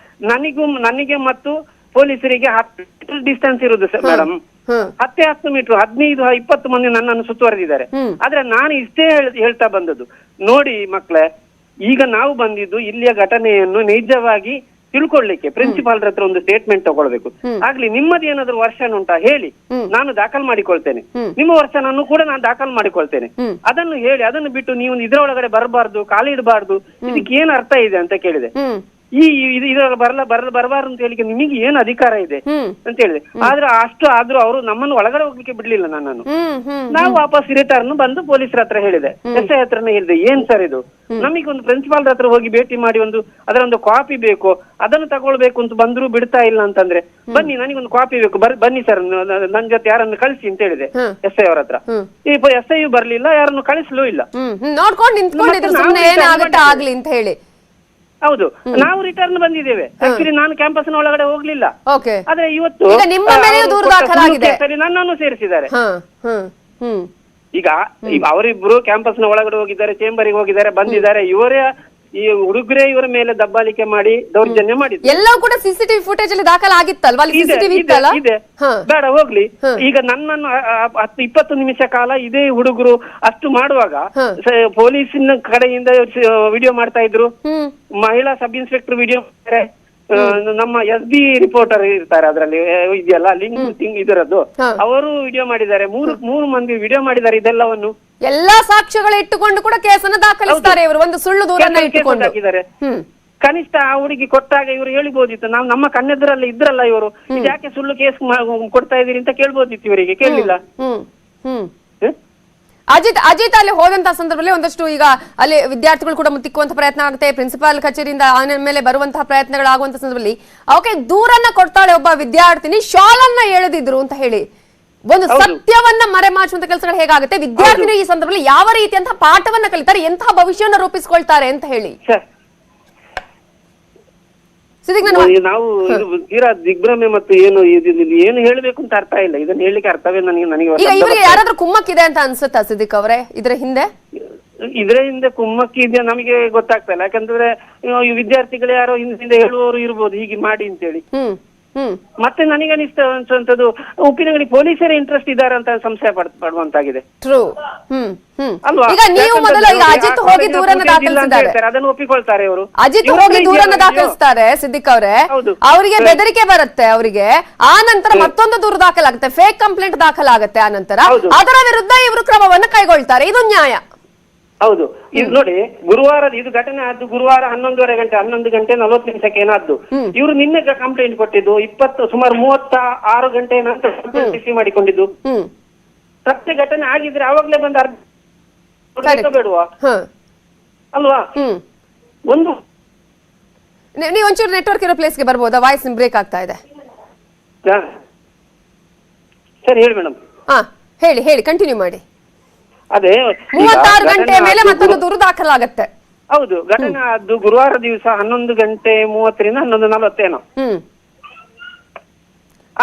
ನನಗೆ ಮತ್ತು ಪೊಲೀಸರಿಗೆ 10 ಮೀಟರ್ ಡಿಸ್ಟೆನ್ಸ್ ಇರುದು ಮೇಡಮ್, 10 ಮೀಟರ್, 15-20 ಮಂದಿ ನನ್ನನ್ನು ಸುತ್ತುವರೆದಿದ್ದಾರೆ. ಆದ್ರೆ ನಾನು ಇಷ್ಟೇ ಹೇಳ್ತಾ ಬಂದದ್ದು, ನೋಡಿ ಮಕ್ಕಳೇ, ಈಗ ನಾವು ಬಂದಿದ್ದು ಇಲ್ಲಿಯ ಘಟನೆಯನ್ನು ನಿಜವಾಗಿ ತಿಳ್ಕೊಳ್ಳಿಕ್ಕೆ ಪ್ರಿನ್ಸಿಪಾಲ್ರ ಹತ್ರ ಒಂದು ಸ್ಟೇಟ್ಮೆಂಟ್ ತಗೊಳ್ಬೇಕು. ಆಗ್ಲಿ ನಿಮ್ಮದು ಏನಾದ್ರು ವರ್ಷನ್ ಉಂಟಾ ಹೇಳಿ, ನಾನು ದಾಖಲು ಮಾಡಿಕೊಳ್ತೇನೆ, ನಿಮ್ಮ ವರ್ಷನನ್ನು ಕೂಡ ನಾನು ದಾಖಲು ಮಾಡಿಕೊಳ್ತೇನೆ, ಅದನ್ನು ಹೇಳಿ. ಅದನ್ನು ಬಿಟ್ಟು ನೀವು ಇದರೊಳಗಡೆ ಬರಬಾರ್ದು, ಕಾಲಿಡಬಾರ್ದು, ಇದಕ್ಕೆ ಏನ್ ಅರ್ಥ ಇದೆ ಅಂತ ಕೇಳಿದೆ. ಇದರ ಬರಬಾರ್ದು ಅಂತ ಹೇಳಿಕೆ ನಿಮಗೆ ಏನ್ ಅಧಿಕಾರ ಇದೆ ಅಂತ ಹೇಳಿದೆ. ಆದ್ರೂ ಅವರು ನಮ್ಮನ್ನು ಒಳಗಡೆ ಹೋಗ್ಲಿಕ್ಕೆ ಬಿಡ್ಲಿಲ್ಲ ನನ್ನನ್ನು. ನಾವು ವಾಪಸ್ ರಿಟರ್ನ್ ಬಂದು ಪೊಲೀಸರ ಹತ್ರ ಹೇಳಿದೆ, SI ಹತ್ರನೇ ಹೇಳಿದೆ, ಏನ್ ಸರ್ ಇದು, ನಮಗೆ ಒಂದು ಪ್ರಿನ್ಸಿಪಾಲ್ ಹತ್ರ ಹೋಗಿ ಭೇಟಿ ಮಾಡಿ ಅದರ ಒಂದು ಕಾಪಿ ಬೇಕು, ಅದನ್ನು ತಗೊಳ್ಬೇಕು ಅಂತ ಬಂದ್ರು ಬಿಡ್ತಾ ಇಲ್ಲ ಅಂತಂದ್ರೆ, ಬನ್ನಿ ನನಗೊಂದು ಕಾಪಿ ಬೇಕು, ಬನ್ನಿ ಸರ್ ನನ್ ಜೊತೆ ಯಾರನ್ನು ಕಳಿಸಿ ಅಂತ ಹೇಳಿದೆ SI ಅವರ ಹತ್ರ. ಈ SI ಬರ್ಲಿಲ್ಲ, ಯಾರನ್ನು ಕಳಿಸ್ಲೂ ಇಲ್ಲ, ಆಗ್ಲಿ ಅಂತ ಹೇಳಿ. ಹೌದು, ನಾವು ರಿಟರ್ನ್ ಬಂದಿದ್ದೇವೆ. ಆಕ್ಚುಲಿ ನಾನು ಕ್ಯಾಂಪಸ್ನ ಒಳಗಡೆ ಹೋಗ್ಲಿಲ್ಲ, ಆದ್ರೆ ಇವತ್ತು ನನ್ನನ್ನು ಸೇರಿಸಿದ್ದಾರೆ. ಈಗ ಅವರಿಬ್ರು ಕ್ಯಾಂಪಸ್ನ ಒಳಗಡೆ ಹೋಗಿದ್ದಾರೆ, ಚೇಂಬರಿಗೆ ಹೋಗಿದ್ದಾರೆ, ಬಂದಿದ್ದಾರೆ. ಇವರೇ ಈ ಹುಡುಗರೇ ಇವರ ಮೇಲೆ ದಬ್ಬಾಳಿಕೆ ಮಾಡಿ ದೌರ್ಜನ್ಯ ಮಾಡಿದ್ರು. ಎಲ್ಲವೂ ಕೂಡ CCTV ಫುಟೇಜ್ ಅಲ್ಲಿ ದಾಖಲಾಗಿತ್ತಲ್ವಾ? ಇದೆ, ಬೇಡ ಹೋಗ್ಲಿ. ಈಗ ನನ್ನನ್ನು 10-20 ನಿಮಿಷ ಕಾಲ ಇದೇ ಹುಡುಗರು ಅಷ್ಟು ಮಾಡುವಾಗ ಪೊಲೀಸಿನ ಕಡೆಯಿಂದ ವಿಡಿಯೋ ಮಾಡ್ತಾ ಇದ್ರು, ಮಹಿಳಾ ಸಬ್ ಇನ್ಸ್ಪೆಕ್ಟರ್ ವಿಡಿಯೋ ಮಾಡ್ತಾರೆ, ನಮ್ಮ SB ರಿಪೋರ್ಟರ್ ಇರ್ತಾರೆ ಅದರಲ್ಲಿ ಇದೆಯಲ್ಲ ಲಿಂಕ್ ಇದರದ್ದು, ಅವರು ವಿಡಿಯೋ ಮಾಡಿದ್ದಾರೆ. ಮೂರು ಮಂದಿ ವಿಡಿಯೋ ಮಾಡಿದ್ದಾರೆ. ಇದೆಲ್ಲವನ್ನು ಎಲ್ಲಾ ಸಾಕ್ಷ್ಯಗಳು ಇಟ್ಟುಕೊಂಡು ಕೂಡ ಕೇಸನ್ನು ದಾಖಲಿಸ್ತಾರೆ ಇವರು, ಒಂದು ಸುಳ್ಳು ದೂರನ್ನ ಇಟ್ಟುಕೊಂಡು ಹಾಕಿದ್ದಾರೆ. ಕನಿಷ್ಠ ಆ ಹುಡುಗಿ ಕೊಟ್ಟಾಗ ಇವರು ಹೇಳಿಬೋದಿತ್ತು, ನಾವು ನಮ್ಮ ಕಣ್ಣೆದುರಲ್ಲಿ ಇದ್ರಲ್ಲ ಇವರು, ಯಾಕೆ ಸುಳ್ಳು ಕೇಸ್ ಕೊಡ್ತಾ ಇದೀರಿ ಅಂತ ಕೇಳ್ಬೋದಿತ್ತು. ಇವರಿಗೆ ಕೇಳಲಿಲ್ಲ. ಅಜಿತ್ ಅಲ್ಲಿ ಹೋದಂತಹ ಸಂದರ್ಭದಲ್ಲಿ ಒಂದಷ್ಟು ಈಗ ಅಲ್ಲಿ ವಿದ್ಯಾರ್ಥಿಗಳು ಕೂಡ ಮುತ್ತಿಕ್ಕುವಂತ ಪ್ರಯತ್ನ ಆಗುತ್ತೆ, ಪ್ರಿನ್ಸಿಪಾಲ್ ಕಚೇರಿಯಿಂದ ಆಮೇಲೆ ಬರುವಂತಹ ಪ್ರಯತ್ನಗಳಾಗುವಂತ ಸಂದರ್ಭದಲ್ಲಿ ಅವಕ್ಕೆ ದೂರನ್ನ ಕೊಡ್ತಾಳೆ ಒಬ್ಬ ವಿದ್ಯಾರ್ಥಿನಿ, ಶಾಲನ್ನ ಎಳೆದಿದ್ರು ಅಂತ ಹೇಳಿ ಒಂದು ಸತ್ಯವನ್ನ ಮರೆಮಾಚುವಂತ ಕೆಲಸಗಳು ಹೇಗಾಗುತ್ತೆ, ವಿದ್ಯಾರ್ಥಿನಿ ಈ ಸಂದರ್ಭದಲ್ಲಿ ಯಾವ ರೀತಿಯಂತಹ ಪಾಠವನ್ನ ಕಲಿತಾರೆ, ಎಂತಹ ಭವಿಷ್ಯವನ್ನ ರೂಪಿಸಿಕೊಳ್ತಾರೆ ಅಂತ ಹೇಳಿ ನಾವು ತೀರಾ ದಿಗ್ಭ್ರಮೆ ಮತ್ತು ಏನು ಹೇಳಬೇಕು ಅಂತ ಅರ್ಥ ಇಲ್ಲ. ಇದನ್ನ ಹೇಳಲಿಕ್ಕೆ ಅರ್ಥವೇ ನನಗೆ ಯಾರಾದ್ರೂ ಕುಮ್ಮಕ್ಕಿದೆ ಅಂತ ಅನ್ಸುತ್ತಾ ಸಿದ್ದಿಕ್ ಅವರೇ? ಇದರ ಹಿಂದೆ ಕುಮ್ಮಕ್ಕಿದೆ ನಮಗೆ ಗೊತ್ತಾಗ್ತಾ ಇಲ್ಲ. ಯಾಕಂದ್ರೆ ಈ ವಿದ್ಯಾರ್ಥಿಗಳು ಯಾರೋ ಹಿಂದೆ ಹೇಳುವವರು ಇರ್ಬೋದು ಹೀಗೆ ಮಾಡಿ ಅಂತೇಳಿ. ಮತ್ತೆ ನನಗೆ ಅನಿಸ್ತಂತದ್ದು ಉಪ್ಪಿನಗಡಿ ಪೊಲೀಸರ ಇಂಟ್ರೆಸ್ಟ್ ಇದ್ದಾರೆ ಅಂತ ಸಂಶಯ ಪಡುವಂತಾಗಿದೆ. ಅದನ್ನು ಒಪ್ಪಿಕೊಳ್ತಾರೆ ಅವರು. ಅಜಿತ್ ಹೋಗಿ ದೂರನ್ನ ದಾಖಲಿಸ್ತಾರೆ ಸಿದ್ದಿಕ್ ಅವರೇ, ಅವರಿಗೆ ಬೆದರಿಕೆ ಬರುತ್ತೆ, ಅವರಿಗೆ ಆ ನಂತರ ಮತ್ತೊಂದು ದೂರು ದಾಖಲಾಗುತ್ತೆ, ಫೇಕ್ ಕಂಪ್ಲೇಂಟ್ ದಾಖಲಾಗುತ್ತೆ. ಆ ನಂತರ ಅದರ ವಿರುದ್ಧ ಇವರು ಕ್ರಮವನ್ನು ಕೈಗೊಳ್ತಾರೆ. ಇದು ನ್ಯಾಯ. ಹೌದು, ಇದು ನೋಡಿ, ಇದು ಘಟನೆ ಆದ್ದು ಗುರುವಾರ 11 ಗಂಟೆ 40 ನಿಮಿಷಕ್ಕೆ ಏನಾದ್ದು. ಇವರು ನಿನ್ನೆ ಕಂಪ್ಲೇಂಟ್ ಕೊಟ್ಟಿದ್ದು ಸುಮಾರು 36 ಗಂಟೆ ನಂತರ ರಿಸೀವ್ ಮಾಡಿಕೊಂಡಿದ್ದು. ಸತ್ಯ ಘಟನೆ ಆಗಿದ್ರೆ ಆವಾಗ್ಲೇ ಬಂದು ಬೇಡುವ ಅಲ್ವಾ? ನೀವು ಒಂಚೂರು ನೆಟ್ವರ್ಕ್ ಇರೋ ಪ್ಲೇಸ್ಗೆ ಬರ್ಬೋದಾ? ವಾಯ್ಸ್ ಬ್ರೇಕ್ ಆಗ್ತಾ ಇದೆ. ಸರಿ ಹೇಳಿ ಮೇಡಮ್. ಹೇಳಿ ಕಂಟಿನ್ಯೂ ಮಾಡಿ. ಅದೇ 36 ಗಂಟೆ ಮೇಲೆ ಮತ್ತೊಂದು ದೂರು ದಾಖಲಾಗತ್ತೆ. ಹೌದು, ಘಟನೆ ಆದ್ದು ಗುರುವಾರ ದಿವಸ 11:30 11:40 ಏನೋ.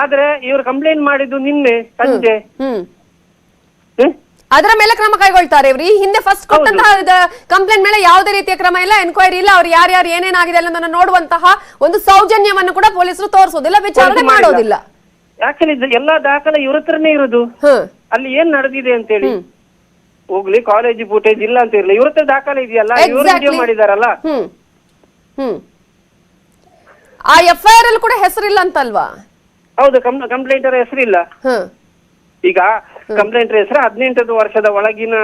ಆದ್ರೆ ಇವರು ಕಂಪ್ಲೇಂಟ್ ಮಾಡಿದ್ದು ನಿನ್ನೆ ಸಂಜೆ. ಅದರ ಮೇಲೆ ಕ್ರಮ ಕೈಗೊಳ್ತಾರೆ ಇವ್ರು. ಈ ಹಿಂದೆ ಫಸ್ಟ್ ಕೊಟ್ಟಂತಹ ಕಂಪ್ಲೇಂಟ್ ಮೇಲೆ ಯಾವುದೇ ರೀತಿಯ ಕ್ರಮ ಇಲ್ಲ, ಎನ್ಕ್ವೈರಿ ಇಲ್ಲ, ಅವ್ರು ಯಾರ್ಯಾರು ಏನೇನಾಗಿದೆ ಅನ್ನೋದನ್ನ ನೋಡುವಂತಹ ಒಂದು ಸೌಜನ್ಯವನ್ನು ಕೂಡ ಪೊಲೀಸರು ತೋರಿಸೋದಿಲ್ಲ, ವಿಚಾರಣೆ ಮಾಡೋದಿಲ್ಲ. ಆಕ್ಚುಲಿ ಎಲ್ಲಾ ದಾಖಲೆ ಇವ್ರ ಹತ್ರನೇ ಇರೋದು. ಅಲ್ಲಿ ಏನ್ ನಡೆದಿದೆ ಅಂತ ಹೇಳಿ ಹೋಗ್ಲಿ, ಕಾಲೇಜ್ ಫುಟೇಜ್ ಇಲ್ಲ ಅಂತ ಇರ್ಲಿ, ಇವ್ರ ಹತ್ರ ದಾಖಲೆ ಇದೆಯಲ್ಲ, ಇವರು ವಿಡಿಯೋ ಮಾಡಿದಾರಲ್ಲ. ಆ FIR ಅಲ್ಲಿ ಕೂಡ ಹೆಸರಿಲ್ಲ ಅಂತಲ್ವಾ? ಹೌದು, ಕಂಪ್ಲೇಂಟರ್ ಹೆಸರಿಲ್ಲ. ಈಗ ಕಂಪ್ಲೇಂಟರ್ ಹೆಸರು 18 ವರ್ಷದ ಒಳಗಿನ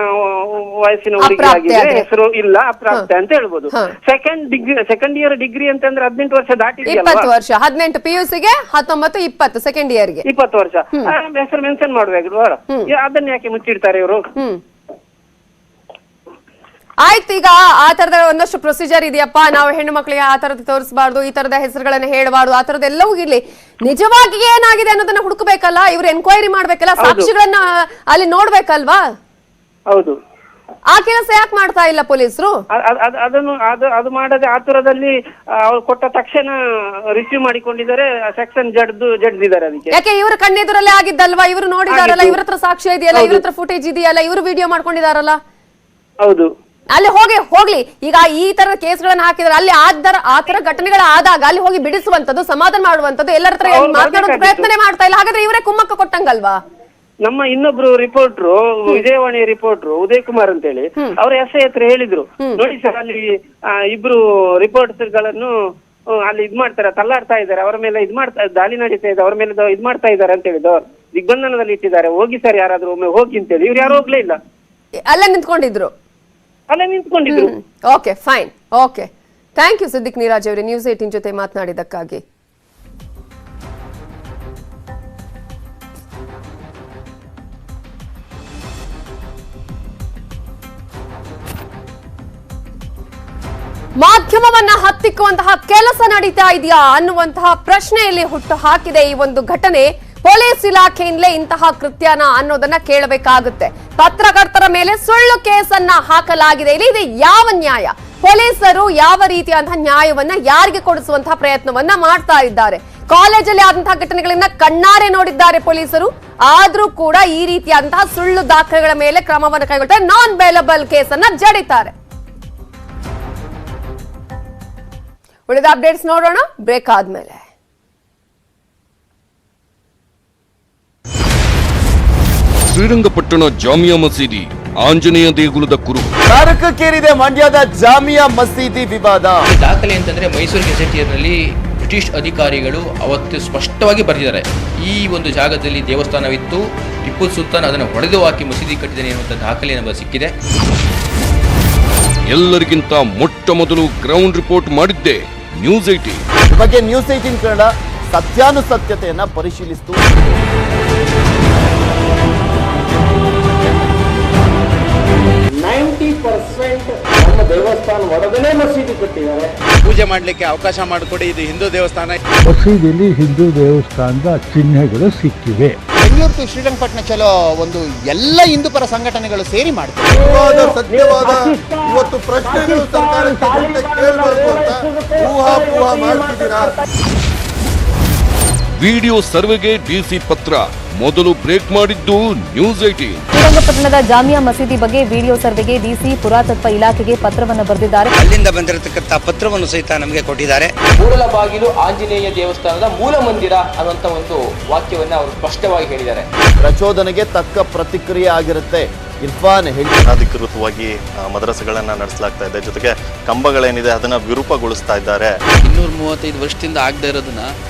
ವಯಸ್ಸಿನ ಹುಡುಗಿಯಾಗಿದೆ, ಹೆಸರು ಇಲ್ಲ, ಅಪ್ರಾಪ್ತ ಅಂತ ಹೇಳ್ಬೋದು. ಸೆಕೆಂಡ್ ಇಯರ್ ಡಿಗ್ರಿ ಅಂತಂದ್ರೆ 18 ವರ್ಷ ದಾಟಿದೆಯಲ್ವಾ? 20 ವರ್ಷ, 18 PUC ಗೆ 19 20 ಸೆಕೆಂಡ್ ಇಯರ್ ಗೆ 20 ವರ್ಷ ಹೆಸರು ಮೆನ್ಷನ್ ಮಾಡ್ಬೇಕು. ಅದನ್ನ ಯಾಕೆ ಮುಚ್ಚಿಡ್ತಾರೆ ಇವರು? ಆಯ್ತು, ಈಗ ಆ ತರದ ಒಂದಷ್ಟು ಪ್ರೊಸೀಜರ್ ಇದೆಯಪ್ಪ, ನಾವು ಹೆಣ್ಣು ಮಕ್ಕಳಿಗೆ ಆ ತರದ ತೋರಿಸಬಾರ್ದು, ಈ ತರದ ಹೆಸರುಗಳನ್ನ ಹೇಳಬಾರ್ದು, ಆ ತರದ ಎಲ್ಲವೂ ಇರ್ಲಿ, ನಿಜವಾಗಿ ಏನಾಗಿದೆ ಅನ್ನೋದನ್ನ ಹುಡುಕಬೇಕಲ್ಲ, ಇವ್ರು ಎನ್ಕ್ವೈರಿ ಮಾಡ್ಬೇಕಲ್ಲ, ಸಾಕ್ಷಿಗಳನ್ನ ಅಲ್ಲಿ ನೋಡ್ಬೇಕಲ್ವಾ? ಹೌದು. ಆ ಕೆಲಸ ಯಾಕೆ ಮಾಡ್ತಾ ಇಲ್ಲ ಪೊಲೀಸರು? ಅದು ಮಾಡದೆ ಆತುರದಲ್ಲಿ ಅವ್ರು ಕೊಟ್ಟ ತಕ್ಷಣ ರಿಸೀವ್ ಮಾಡಿಕೊಂಡಿದ್ದಾರೆ, ಸೆಕ್ಷನ್ ಜಡ್ದಿದ್ದಾರೆ ಅದಕ್ಕೆ. ಯಾಕೆ ಇವ್ರ ಕಣ್ಣೆದುರಲ್ಲೇ ಆಗಿದ್ದಲ್ವಾ? ಇವ್ರು ನೋಡಿದಾರಲ್ಲ, ಇವ್ರ ಹತ್ರ ಸಾಕ್ಷ್ಯ ಇದೆಯಲ್ಲ, ಇವ್ರ ಹತ್ರ ಫುಟೇಜ್ ಇದೆಯಲ್ಲ, ಇವ್ರು ವಿಡಿಯೋ ಮಾಡ್ಕೊಂಡಿದಾರಲ್ಲ. ಹೌದು. ಅಲ್ಲಿ ಹೋಗ್ಲಿ, ಈಗ ಈ ತರದ ಕೇಸ್ಗಳನ್ನ ಹಾಕಿದ್ರೆ ಅಲ್ಲಿ ಆ ತರ ಘಟನೆಗಳಾದಾಗ ಅಲ್ಲಿ ಹೋಗಿ ಬಿಡಿಸುವಂತದ್ದು, ಸಮಾಧಾನ ಮಾಡುವಂತದ್ದು, ಎಲ್ಲರ ಹತ್ರ ಮಾತನಾಡೋ ಪ್ರಯತ್ನ ಮಾಡ್ತಾ ಇಲ್ಲ. ಹಾಗಾದ್ರೆ ಇವರೇ ಕುಮ್ಮಕ್ಕ ಕೊಟ್ಟಂಗಲ್ವಾ? ನಮ್ಮ ಇನ್ನೊಬ್ರು ರಿಪೋರ್ಟ್ರು, ವಿಜಯವಾಣಿ ರಿಪೋರ್ಟ್ರು ಉದಯ್ ಕುಮಾರ್ ಅಂತ ಹೇಳಿ, ಅವ್ರ SI ಹತ್ರ ಹೇಳಿದ್ರು, ನೋಡಿ ಸರ್ ಅಲ್ಲಿ ಇಬ್ರು ರಿಪೋರ್ಟರ್ಸ್ ಗಳನ್ನು ಅಲ್ಲಿ ಮಾಡ್ತಾರೆ, ತಳ್ಳಾಡ್ತಾ ಇದ್ದಾರೆ, ಅವರ ಮೇಲೆ ದಾಳಿ ನಡೀತಾ ಇದೆ, ಅವರ ಮೇಲೆ ಮಾಡ್ತಾ ಇದ್ದಾರೆ ಅಂತ ಹೇಳಿದ್ರು, ದಿಗ್ಬಂಧನದಲ್ಲಿ ಇಟ್ಟಿದ್ದಾರೆ, ಹೋಗಿ ಸರ್ ಯಾರಾದ್ರೂ ಒಮ್ಮೆ ಹೋಗಿ ಅಂತ ಹೇಳಿ. ಇವ್ರು ಯಾರು ಹೋಗ್ಲೇ ಇಲ್ಲ, ಅಲ್ಲೇ ನಿಂತ್ಕೊಂಡಿದ್ರು. Okay, fine, okay, thank you Siddiq Neeraj ಅವರೇ, ನ್ಯೂಸ್ 18 ಜೊತೆ ಮಾತನಾಡಿದ್ದಕ್ಕಾಗಿ. ಮಾಧ್ಯಮವನ್ನ ಹತ್ತಿಕ್ಕುವಂತಹ ಕೆಲಸ ನಡೀತಾ ಇದೆಯಾ ಅನ್ನುವಂತಹ ಪ್ರಶ್ನೆಯಲ್ಲಿ ಹುಟ್ಟು ಹಾಕಿದೆ ಈ ಒಂದು ಘಟನೆ. ಪೊಲೀಸ್ ಇಲಾಖೆಯಿಂದಲೇ ಇಂತಹ ಕೃತ್ಯನ ಅನ್ನೋದನ್ನ ಕೇಳಬೇಕಾಗುತ್ತೆ. ಪತ್ರಕರ್ತರ ಮೇಲೆ ಸುಳ್ಳು ಕೇಸನ್ನ ಹಾಕಲಾಗಿದೆ. ಇಲ್ಲಿ ಇದು ಯಾವ ನ್ಯಾಯ? ಪೊಲೀಸರು ಯಾವ ರೀತಿಯಾದಂತಹ ನ್ಯಾಯವನ್ನ ಯಾರಿಗೆ ಕೊಡಿಸುವಂತಹ ಪ್ರಯತ್ನವನ್ನ ಮಾಡ್ತಾ ಇದ್ದಾರೆ? ಕಾಲೇಜಲ್ಲಿ ಆದಂತಹ ಘಟನೆಗಳನ್ನ ಕಣ್ಣಾರೆ ನೋಡಿದ್ದಾರೆ ಪೊಲೀಸರು, ಆದ್ರೂ ಕೂಡ ಈ ರೀತಿಯಾದಂತಹ ಸುಳ್ಳು ದಾಖಲೆಗಳ ಮೇಲೆ ಕ್ರಮವನ್ನು ಕೈಗೊಳ್ತಾರೆ, ನಾನ್ ಬೇಲಬಲ್ ಕೇಸನ್ನ ಜಡಿತಾರೆ. ಉಳಿದ ಅಪ್ಡೇಟ್ಸ್ ನೋಡೋಣ ಬ್ರೇಕ್ ಆದ್ಮೇಲೆ. ಶ್ರೀರಂಗಪಟ್ಟಣ ಜಾಮಿಯಾ ಮಸೀದಿ ಆಂಜನೇಯ ದೇಗುಲದ ಕುರು ತಾರಕಕ್ಕೇರಿದೆ ಮಂಡ್ಯದ ಜಾಮಿಯಾ ಮಸೀದಿ ವಿವಾದ. ದಾಖಲೆ ಅಂತಂದ್ರೆ ಮೈಸೂರು ಗೆಜೆಟಿಯರ್ನಲ್ಲಿ ಬ್ರಿಟಿಷ್ ಅಧಿಕಾರಿಗಳು ಅವತ್ತು ಸ್ಪಷ್ಟವಾಗಿ ಬರೆದಿದ್ದಾರೆ, ಈ ಒಂದು ಜಾಗದಲ್ಲಿ ದೇವಸ್ಥಾನವಿತ್ತು, ಟಿಪ್ಪು ಸುಲ್ತಾನ್ ಅದನ್ನು ಹೊಡೆದು ಹಾಕಿ ಮಸೀದಿ ಕಟ್ಟಿದ್ದಾನೆ ಎನ್ನುವಂಥ ದಾಖಲೆ ನಮಗೆ ಸಿಕ್ಕಿದೆ. ಎಲ್ಲರಿಗಿಂತ ಮೊಟ್ಟ ಮೊದಲು ಗ್ರೌಂಡ್ ರಿಪೋರ್ಟ್ ಮಾಡಿದ್ದೆ ನ್ಯೂಸ್ 18. ಈ ಬಗ್ಗೆ ನ್ಯೂಸ್ 18 ಕನ್ನಡ ಸತ್ಯಾನುಸತ್ಯತೆಯನ್ನ ಪರಿಶೀಲಿಸಿತು. ನಮ್ಮ ದೇವಸ್ಥಾನ ಒಳಗನೆ ಮಸೀದಿ ಕಟ್ಟಿದ್ದಾರೆ. ಪೂಜೆ ಮಾಡಲಿಕ್ಕೆ ಅವಕಾಶ ಮಾಡಿಕೊಡಿ, ಇದು ಹಿಂದೂ ದೇವಸ್ಥಾನ. ಮಸೀದಿಯಲ್ಲಿ ಹಿಂದೂ ದೇವಸ್ಥಾನದ ಚಿಹ್ನೆಗಳು ಸಿಕ್ಕಿವೆ. ಬೆಂಗಳೂರು ಟು ಶ್ರೀರಂಗಪಟ್ಟಣ ಚಲೋ ಒಂದು ಎಲ್ಲ ಹಿಂದೂಪರ ಸಂಘಟನೆಗಳು ಸೇರಿ ಮಾಡ್ತಾರೆ. ಸತ್ಯವಾದ ಇವತ್ತು ಪ್ರಶ್ನೆಗಳು ಸರ್ಕಾರಕ್ಕೆ ಕೇಳಬಾರ್ದು ಅಂತ ಊಹಾಪೋಹ ಮಾಡ್ತಿದ್ದೀರಾ? ವಿಡಿಯೋ ಸರ್ವೆಗೆ ಡಿಸಿ ಪತ್ರ ಮೊದಲು ಬ್ರೇಕ್ ಮಾಡಿದ್ದು ನ್ಯೂಸ್ 18. ಶ್ರೀರಂಗಪಟ್ಟಣದ ಜಾಮಿಯಾ ಮಸೀದಿ ಬಗ್ಗೆ ವಿಡಿಯೋ ಸರ್ವೆಗೆ ಡಿಸಿ ಪುರಾತತ್ವ ಇಲಾಖೆಗೆ ಪತ್ರವನ್ನು ಬರೆದಿದ್ದಾರೆ. ಅಲ್ಲಿಂದ ಬಂದಿರತಕ್ಕಂಥ ಪತ್ರವನ್ನು ಸಹಿತ ನಮಗೆ ಕೊಟ್ಟಿದ್ದಾರೆ. ಮೂಲ ಬಾಗಿಲು ಆಂಜನೇಯ ದೇವಸ್ಥಾನದ ಮೂಲ ಮಂದಿರ ಅನ್ನುವಂಥ ಒಂದು ವಾಕ್ಯವನ್ನ ಅವರು ಸ್ಪಷ್ಟವಾಗಿ ಹೇಳಿದ್ದಾರೆ. ಪ್ರಚೋದನೆಗೆ ತಕ್ಕ ಪ್ರತಿಕ್ರಿಯೆ ಆಗಿರುತ್ತೆ. ಇರ್ಫಾನ್ ಹೇಳಿ, ಅಧಿಕೃತವಾಗಿ ಮದ್ರಸೆಗಳನ್ನ ನಡೆಸಲಾಗ್ತಾ ಇದೆ, ಜೊತೆಗೆ ಕಂಬಗಳೇನಿದೆ ಅದನ್ನ ವಿರೂಪಗೊಳಿಸ್ತಾ ಇದ್ದಾರೆ. 235 ವರ್ಷದಿಂದ ಆಗದೆ ಇರೋದನ್ನ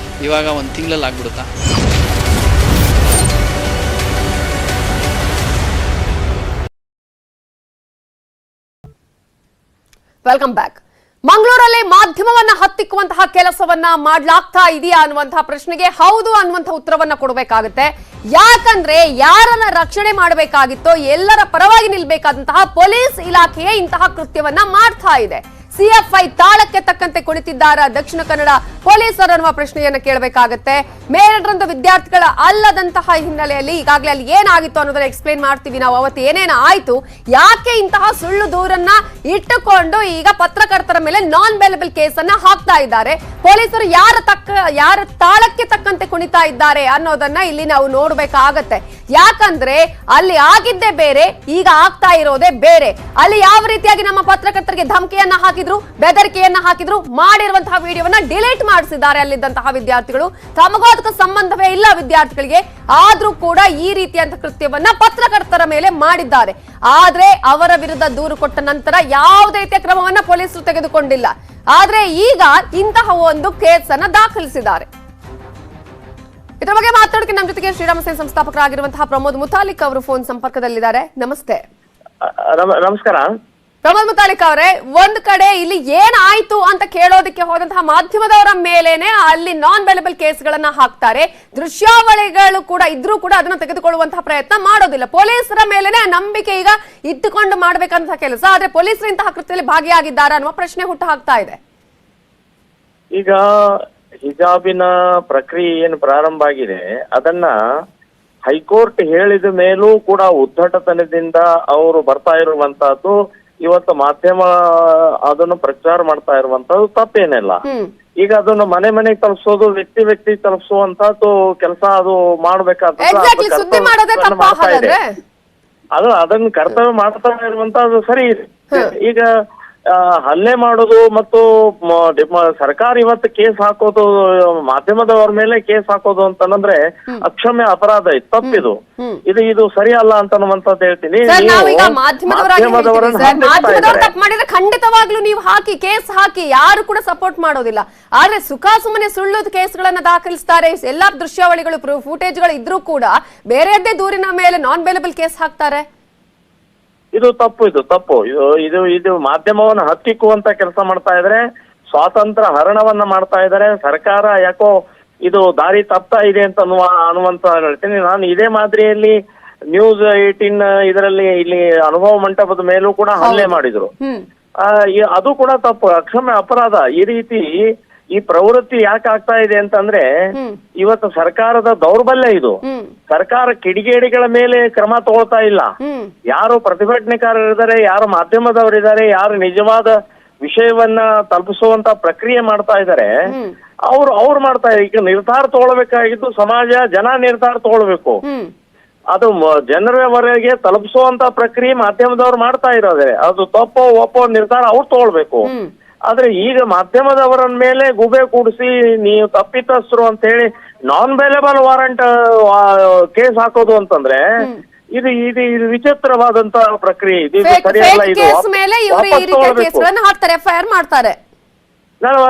ಇವಾಗ ಒಂದು ತಿಂಗಳಲ್ಲಿ ಆಗ್ಬಿಡುತ್ತಾ? Welcome back. ಮಂಗಳೂರಲ್ಲಿ ಮಾಧ್ಯಮವನ್ನ ಹತ್ತಿಕ್ಕುವಂತಹ ಕೆಲಸವನ್ನ ಮಾಡ್ಲಾಗ್ತಾ ಇದೆಯಾ ಅನ್ನುವಂತಹ ಪ್ರಶ್ನೆಗೆ ಹೌದು ಅನ್ನುವಂತಹ ಉತ್ತರವನ್ನ ಕೊಡಬೇಕಾಗುತ್ತೆ. ಯಾಕಂದ್ರೆ ಯಾರನ್ನ ರಕ್ಷಣೆ ಮಾಡಬೇಕಾಗಿತ್ತೋ, ಎಲ್ಲರ ಪರವಾಗಿ ನಿಲ್ಬೇಕಾದಂತಹ ಪೊಲೀಸ್ ಇಲಾಖೆಯೇ ಇಂತಹ ಕೃತ್ಯವನ್ನ ಮಾಡ್ತಾ ಇದೆ. ಸಿಎಫ್ಐ ತಾಳಕ್ಕೆ ತಕ್ಕಂತೆ ಕುಳಿತಿದ್ದಾರ ದಕ್ಷಿಣ ಕನ್ನಡ ಪೊಲೀಸರು ಅನ್ನುವ ಪ್ರಶ್ನೆಯನ್ನ ಕೇಳಬೇಕಾಗತ್ತೆ. ಮೇರಡರಂದು ವಿದ್ಯಾರ್ಥಿಗಳ ಅಲ್ಲದಂತಹ ಹಿನ್ನೆಲೆಯಲ್ಲಿ ಈಗಾಗಲೇ ಅಲ್ಲಿ ಏನಾಗಿತ್ತು ಅನ್ನೋದನ್ನ ಎಕ್ಸ್ಪ್ಲೇನ್ ಮಾಡ್ತೀವಿ ನಾವು. ಅವತ್ತು ಏನೇನು ಆಯ್ತು, ಯಾಕೆ ಇಂತಹ ಸುಳ್ಳು ದೂರನ್ನ ಇಟ್ಟುಕೊಂಡು ಈಗ ಪತ್ರಕರ್ತರ ಮೇಲೆ ನಾನ್ ಬೇಲಬಲ್ ಕೇಸನ್ನ ಹಾಕ್ತಾ ಇದ್ದಾರೆ, ಪೊಲೀಸರು ಯಾರ ತಾಳಕ್ಕೆ ತಕ್ಕಂತೆ ಕುಣಿತಾ ಇದ್ದಾರೆ ಅನ್ನೋದನ್ನ ಇಲ್ಲಿ ನಾವು ನೋಡ್ಬೇಕಾಗತ್ತೆ. ಯಾಕಂದ್ರೆ ಅಲ್ಲಿ ಆಗಿದ್ದೇ ಬೇರೆ, ಈಗ ಆಗ್ತಾ ಇರೋದೇ ಬೇರೆ. ಅಲ್ಲಿ ಯಾವ ರೀತಿಯಾಗಿ ನಮ್ಮ ಪತ್ರಕರ್ತರಿಗೆ ಧಮಕಿಯನ್ನ ಹಾಕಿದ್ರು, ಬೆದರಿಕೆಯನ್ನ ಹಾಕಿದ್ರು, ಮಾಡಿರುವಂತಹ ವಿಡಿಯೋವನ್ನ ಡಿಲೀಟ್ ಮಾಡಿಸಿದ್ದಾರೆ ಅಲ್ಲಿದ್ದಂತಹ ವಿದ್ಯಾರ್ಥಿಗಳು. ತಮಗೂ ಅದಕ್ಕೆ ಸಂಬಂಧವೇ ಇಲ್ಲ ವಿದ್ಯಾರ್ಥಿಗಳಿಗೆ, ಆದ್ರೂ ಕೂಡ ಈ ರೀತಿಯಂತ ಕೃತ್ಯವನ್ನ ಪತ್ರಕರ್ತರ ಮೇಲೆ ಮಾಡಿದ್ದಾರೆ. ಆದ್ರೆ ಅವರ ವಿರುದ್ಧ ದೂರು ಕೊಟ್ಟ ನಂತರ ಯಾವುದೇ ರೀತಿಯ ಕ್ರಮವನ್ನ ಪೊಲೀಸರು ತೆಗೆದುಕೊಂಡಿಲ್ಲ. ಆದ್ರೆ ಈಗ ಇಂತಹ ಒಂದು ಕೇಸ್ ಅನ್ನ ದಾಖಲಿಸಿದ್ದಾರೆ. ಇದರ ಬಗ್ಗೆ ಮಾತಾಡೋಕೆ ನಮ್ಮ ಜೊತೆಗೆ ಶ್ರೀರಾಮ ಸೇನೆ ಸಂಸ್ಥಾಪಕರಾಗಿರುವಂತಹ ಪ್ರಮೋದ್ ಮುತಾಲಿಕ್ ಅವರು ಫೋನ್ ಸಂಪರ್ಕದಲ್ಲಿದ್ದಾರೆ. ನಮಸ್ತೆ. ನಮಸ್ಕಾರ ಪ್ರಮೋದ್ ಮುತಾಲಿಕ್ ಅವರೇ, ಒಂದ್ ಕಡೆ ಇಲ್ಲಿ ಏನಾಯ್ತು ಅಂತ ಕೇಳೋದಕ್ಕೆ ಹೋದಂತಹ ಮಾಧ್ಯಮದವರ ಮೇಲೇನೆ ಅಲ್ಲಿ ನಾನ್ ಬೇಲೆಬಲ್ ಕೇಸ್ಗಳನ್ನ ಹಾಕ್ತಾರೆ. ದೃಶ್ಯಾವಳಿಗಳು ಕೂಡ ಇದ್ರೂ ಕೂಡ ಅದನ್ನ ತೆಗೆದುಕೊಳ್ಳುವಂತಹ ಪ್ರಯತ್ನ ಮಾಡೋದಿಲ್ಲ. ಪೊಲೀಸರ ಮೇಲೆನೆ ನಂಬಿಕೆ ಈಗ ಇಟ್ಟುಕೊಂಡು ಮಾಡ್ಬೇಕಂತ ಕೆಲಸ. ಆದ್ರೆ ಪೊಲೀಸರು ಇಂತಹ ಕೃತ್ಯದಲ್ಲಿ ಭಾಗಿಯಾಗಿದ್ದಾರಾ ಅನ್ನುವ ಪ್ರಶ್ನೆ ಹುಟ್ಟು ಹಾಕ್ತಾ ಇದೆ. ಈಗ ಹಿಜಾಬಿನ ಪ್ರಕ್ರಿಯೆ ಏನು ಪ್ರಾರಂಭ ಆಗಿದೆ ಅದನ್ನ ಹೈಕೋರ್ಟ್ ಹೇಳಿದ ಮೇಲೂ ಕೂಡ ಉದ್ದಟತನದಿಂದ ಅವರು ಬರ್ತಾ ಇರುವಂತಹದ್ದು, ಇವತ್ತು ಮಾಧ್ಯಮ ಅದನ್ನು ಪ್ರಚಾರ ಮಾಡ್ತಾ ಇರುವಂತದ್ದು ತಪ್ಪೇನಿಲ್ಲ. ಈಗ ಅದನ್ನು ಮನೆ ಮನೆಗೆ ತಲುಪಿಸೋದು, ವ್ಯಕ್ತಿ ತಲುಪಿಸುವಂತದ್ದು ಕೆಲಸ ಅದು ಮಾಡ್ಬೇಕಾದ ಅದನ್ನ ಕರ್ತವ್ಯ ಮಾಡ್ತಾ ಇರುವಂತದ್ದು ಸರಿ ಇದೆ. ಈಗ ಹಲ್ಲೆ ಮಾಡೋದು ಮತ್ತು ಸರ್ಕಾರ ಇವತ್ತು ಕೇಸ್ ಹಾಕೋದು, ಮಾಧ್ಯಮದವರ ಮೇಲೆ ಕೇಸ್ ಹಾಕೋದು ಅಂತಂದ್ರೆ ಅಕ್ಷಮ್ಯ ಅಪರಾಧ, ಇದು ತಪ್ಪಿದು, ಇದು ಸರಿಯಲ್ಲ ಅಂತನ್ನುವಂಥದ್ದು ಹೇಳ್ತೀನಿ. ಮಾಡಿದ್ರೆ ಖಂಡಿತವಾಗ್ಲೂ ನೀವು ಹಾಕಿ ಕೇಸ್ ಹಾಕಿ, ಯಾರು ಕೂಡ ಸಪೋರ್ಟ್ ಮಾಡೋದಿಲ್ಲ. ಆದ್ರೆ ಸುಮ್ಮನೆ ಸುಳ್ಳು ಕೇಸ್ಗಳನ್ನ ದಾಖಲಿಸ್ತಾರೆ. ಎಲ್ಲಾ ದೃಶ್ಯಾವಳಿಗಳು, ಫುಟೇಜ್ಗಳು ಇದ್ರೂ ಕೂಡ ಬೇರೆಯದ್ದೇ ದೂರಿನ ಮೇಲೆ ನಾನ್ ಬೇಲೆಬಲ್ ಕೇಸ್ ಹಾಕ್ತಾರೆ. ಇದು ತಪ್ಪು. ಇದು ಮಾಧ್ಯಮವನ್ನು ಹತ್ತಿಕ್ಕುವಂತ ಕೆಲಸ ಮಾಡ್ತಾ ಇದ್ರೆ, ಸ್ವಾತಂತ್ರ್ಯ ಹರಣವನ್ನ ಮಾಡ್ತಾ ಇದ್ದಾರೆ. ಸರ್ಕಾರ ಯಾಕೋ ಇದು ದಾರಿ ತಪ್ತಾ ಇದೆ ಅಂತ ಅನ್ನುವಂತ ಹೇಳ್ತೀನಿ ನಾನು. ಇದೇ ಮಾದರಿಯಲ್ಲಿ ನ್ಯೂಸ್ 18 ಇದರಲ್ಲಿ ಇಲ್ಲಿ ಅನುಭವ ಮಂಟಪದ ಮೇಲೂ ಕೂಡ ಹಲ್ಲೆ ಮಾಡಿದ್ರು. ಅದು ಕೂಡ ತಪ್ಪು, ಅಕ್ಷಮ್ಯ ಅಪರಾಧ. ಈ ರೀತಿ ಈ ಪ್ರವೃತ್ತಿ ಯಾಕೆ ಆಗ್ತಾ ಇದೆ ಅಂತಂದ್ರೆ ಇವತ್ತು ಸರ್ಕಾರದ ದೌರ್ಬಲ್ಯ ಇದು. ಸರ್ಕಾರ ಕಿಡಿಗೇಡಿಗಳ ಮೇಲೆ ಕ್ರಮ ತಗೊಳ್ತಾ ಇಲ್ಲ. ಯಾರು ಪ್ರತಿಭಟನೆಕಾರರಿದ್ದಾರೆ, ಯಾರು ಮಾಧ್ಯಮದವರಿದ್ದಾರೆ, ಯಾರು ನಿಜವಾದ ವಿಷಯವನ್ನ ತಲುಪಿಸುವಂತ ಪ್ರಕ್ರಿಯೆ ಮಾಡ್ತಾ ಇದ್ದಾರೆ, ಅವ್ರು ಮಾಡ್ತಾ ಇದ್ದಾರೆ. ಈಗ ನಿರ್ಧಾರ ತಗೊಳ್ಬೇಕಾಗಿದ್ದು ಸಮಾಜ, ಜನ ನಿರ್ಧಾರ ತಗೊಳ್ಬೇಕು. ಅದು ಜನರವರೆಗೆ ತಲುಪಿಸುವಂತ ಪ್ರಕ್ರಿಯೆ ಮಾಧ್ಯಮದವ್ರು ಮಾಡ್ತಾ ಇರೋದೇ, ಅದು ತಪ್ಪೋ ಒಪ್ಪೋ ನಿರ್ಧಾರ ಅವ್ರು ತಗೊಳ್ಬೇಕು. ಆದ್ರೆ ಈಗ ಮಾಧ್ಯಮದವರ ಮೇಲೆ ಗುಬೆ ಕೂಡಿಸಿ ನೀವು ತಪ್ಪಿತಸ್ಥರು ಅಂತ ಹೇಳಿ ನಾನ್ ಬೇಲೆಬಲ್ ವಾರಂಟ್ ಕೇಸ್ ಹಾಕೋದು ಅಂತಂದ್ರೆ ಇದು ವಿಚಿತ್ರವಾದಂತ ಪ್ರಕ್ರಿಯೆ. ಇದು ಸರಿಯಲ್ಲ.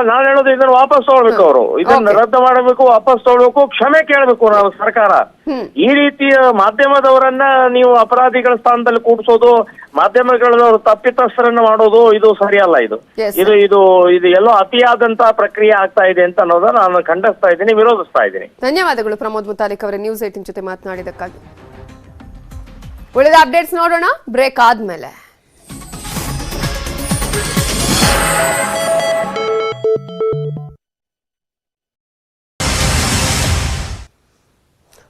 ನಾನು ಹೇಳೋದು ಇದನ್ನ ವಾಪಸ್ ತಗೊಳ್ಬೇಕು, ಅವರು ಇದನ್ನ ರದ್ದು ಮಾಡಬೇಕು, ವಾಪಸ್ ತಗೊಳ್ಬೇಕು, ಕ್ಷಮೆ ಕೇಳಬೇಕು ನಾವು ಸರ್ಕಾರ. ಈ ರೀತಿಯ ಮಾಧ್ಯಮದವರನ್ನ ನೀವು ಅಪರಾಧಿಗಳ ಸ್ಥಾನದಲ್ಲಿ ಕೂಡಿಸೋದು, ಮಾಧ್ಯಮಗಳವರು ತಪ್ಪಿತಸ್ಥರನ್ನ ಮಾಡೋದು, ಇದು ಸರಿಯಲ್ಲ. ಇದು ಎಲ್ಲೋ ಅತಿಯಾದಂತ ಪ್ರಕ್ರಿಯೆ ಆಗ್ತಾ ಇದೆ ಅಂತ ಅನ್ನೋದನ್ನ ನಾನು ಖಂಡಿಸ್ತಾ ಇದ್ದೀನಿ, ವಿರೋಧಿಸ್ತಾ ಇದ್ದೀನಿ. ಧನ್ಯವಾದಗಳು ಪ್ರಮೋದ್ ಮುತಾಲಿಕ್ ಅವರೇ ನ್ಯೂಸ್ 18 ಜೊತೆ ಮಾತನಾಡಿದಕ್ಕಾಗಿ. ಉಳಿದ ಅಪ್ಡೇಟ್ಸ್ ನೋಡೋಣ ಬ್ರೇಕ್ ಆದ್ಮೇಲೆ.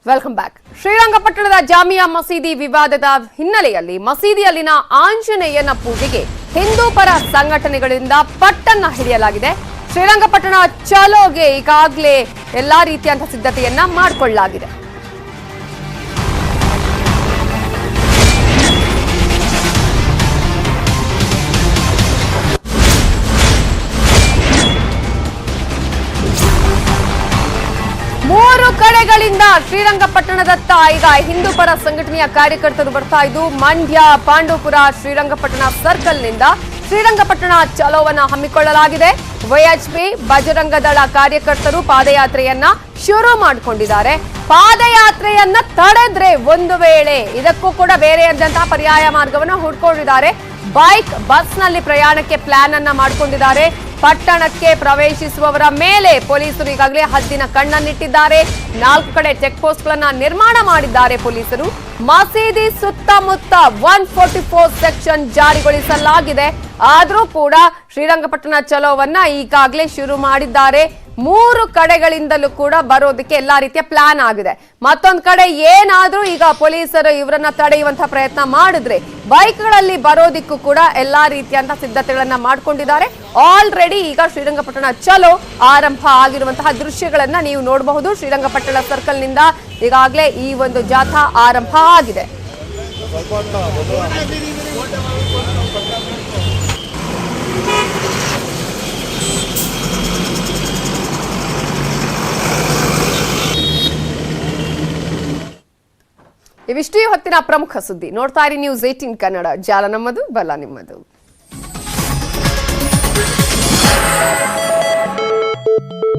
Welcome back. ಶ್ರೀರಂಗಪಟ್ಟಣದ ಜಾಮಿಯಾ ಮಸೀದಿ ವಿವಾದದ ಹಿನ್ನೆಲೆಯಲ್ಲಿ ಮಸೀದಿಯಲ್ಲಿನ ಆಂಜನೇಯನ ಪೂಜೆಗೆ ಹಿಂದೂ ಪರ ಸಂಘಟನೆಗಳಿಂದ ಪಟ್ಟನ್ನ ಹಿಡಿಯಲಾಗಿದೆ. ಶ್ರೀರಂಗಪಟ್ಟಣ ಚಲೋಗೆ ಈಗಾಗಲೇ ಎಲ್ಲಾ ರೀತಿಯಂತಹ ಸಿದ್ಧತೆಯನ್ನ ಮಾಡಿಕೊಳ್ಳಲಾಗಿದೆ. ಮೂರು ಕಡೆಗಳಿಂದ ಶ್ರೀರಂಗಪಟ್ಟಣದತ್ತ ಈಗ ಹಿಂದೂ ಪರ ಸಂಘಟನೆಯ ಕಾರ್ಯಕರ್ತರು ಬರ್ತಾ ಇದ್ದು, ಮಂಡ್ಯ, ಪಾಂಡವಪುರ, ಶ್ರೀರಂಗಪಟ್ಟಣ ಸರ್ಕಲ್ನಿಂದ ಶ್ರೀರಂಗಪಟ್ಟಣ ಚಲೋವನ್ನ ಹಮ್ಮಿಕೊಳ್ಳಲಾಗಿದೆ. ವೈಎಚ್ಪಿ ಬಜರಂಗ ದಳ ಕಾರ್ಯಕರ್ತರು ಪಾದಯಾತ್ರೆಯನ್ನ ಶುರು ಮಾಡಿಕೊಂಡಿದ್ದಾರೆ. ಪಾದಯಾತ್ರೆಯನ್ನ ತಡೆದ್ರೆ ಒಂದು ವೇಳೆ ಇದಕ್ಕೂ ಕೂಡ ಬೇರೆಯಾದಂತಹ ಪರ್ಯಾಯ ಮಾರ್ಗವನ್ನು ಹುಡ್ಕೊಂಡಿದ್ದಾರೆ. ಬೈಕ್, ಬಸ್ನಲ್ಲಿ ಪ್ರಯಾಣಕ್ಕೆ ಪ್ಲಾನ್ ಅನ್ನ ಮಾಡಿಕೊಂಡಿದ್ದಾರೆ. ಪಟ್ಟಣಕ್ಕೆ ಪ್ರವೇಶಿಸುವವರ ಮೇಲೆ ಪೊಲೀಸರು ಈಗಾಗಲೇ ಹದ್ದಿನ ಕಣ್ಣನ್ನಿಟ್ಟಿದ್ದಾರೆ. 4 ಕಡೆ ಚೆಕ್ ಪೋಸ್ಟ್ ಗಳನ್ನ ನಿರ್ಮಾಣ ಮಾಡಿದ್ದಾರೆ ಪೊಲೀಸರು. ಮಸೀದಿ ಸುತ್ತಮುತ್ತ 144 ಸೆಕ್ಷನ್ ಜಾರಿಗೊಳಿಸಲಾಗಿದೆ. ಆದ್ರೂ ಕೂಡ ಶ್ರೀರಂಗಪಟ್ಟಣ ಚಲೋವನ್ನ ಈಗಾಗಲೇ ಶುರು ಮಾಡಿದ್ದಾರೆ. ಮೂರು ಕಡೆಗಳಿಂದಲೂ ಕೂಡ ಬರೋದಕ್ಕೆ ಎಲ್ಲಾ ರೀತಿಯ ಪ್ಲಾನ್ ಆಗಿದೆ. ಮತ್ತೊಂದ್ ಕಡೆ ಏನಾದ್ರೂ ಈಗ ಪೊಲೀಸರು ಇವರನ್ನ ತಡೆಯುವಂತಹ ಪ್ರಯತ್ನ ಮಾಡಿದ್ರೆ ಬೈಕ್ಗಳಲ್ಲಿ ಬರೋದಿಕ್ಕೂ ಕೂಡ ಎಲ್ಲಾ ರೀತಿಯಂತಹ ಸಿದ್ಧತೆಗಳನ್ನ ಮಾಡ್ಕೊಂಡಿದ್ದಾರೆ. ಆಲ್ರೆಡಿ ಈಗ ಶ್ರೀರಂಗಪಟ್ಟಣ ಚಲೋ ಆರಂಭ ಆಗಿರುವಂತಹ ದೃಶ್ಯಗಳನ್ನ ನೀವು ನೋಡಬಹುದು. ಶ್ರೀರಂಗಪಟ್ಟಣ ಸರ್ಕಲ್ ನಿಂದ ಈಗಾಗಲೇ ಈ ಒಂದು ಜಾಥಾ ಆರಂಭ ಆಗಿದೆ. ಇವಿಷ್ಟು ಹೊತ್ತಿನ ಪ್ರಮುಖ ಸುದ್ದಿ. ನೋಡ್ತಾ ಇರಿ ನ್ಯೂಸ್ 18 ಕನ್ನಡ. ಜಾಲ ನಮ್ಮದು, ಬಲ ನಿಮ್ಮದು.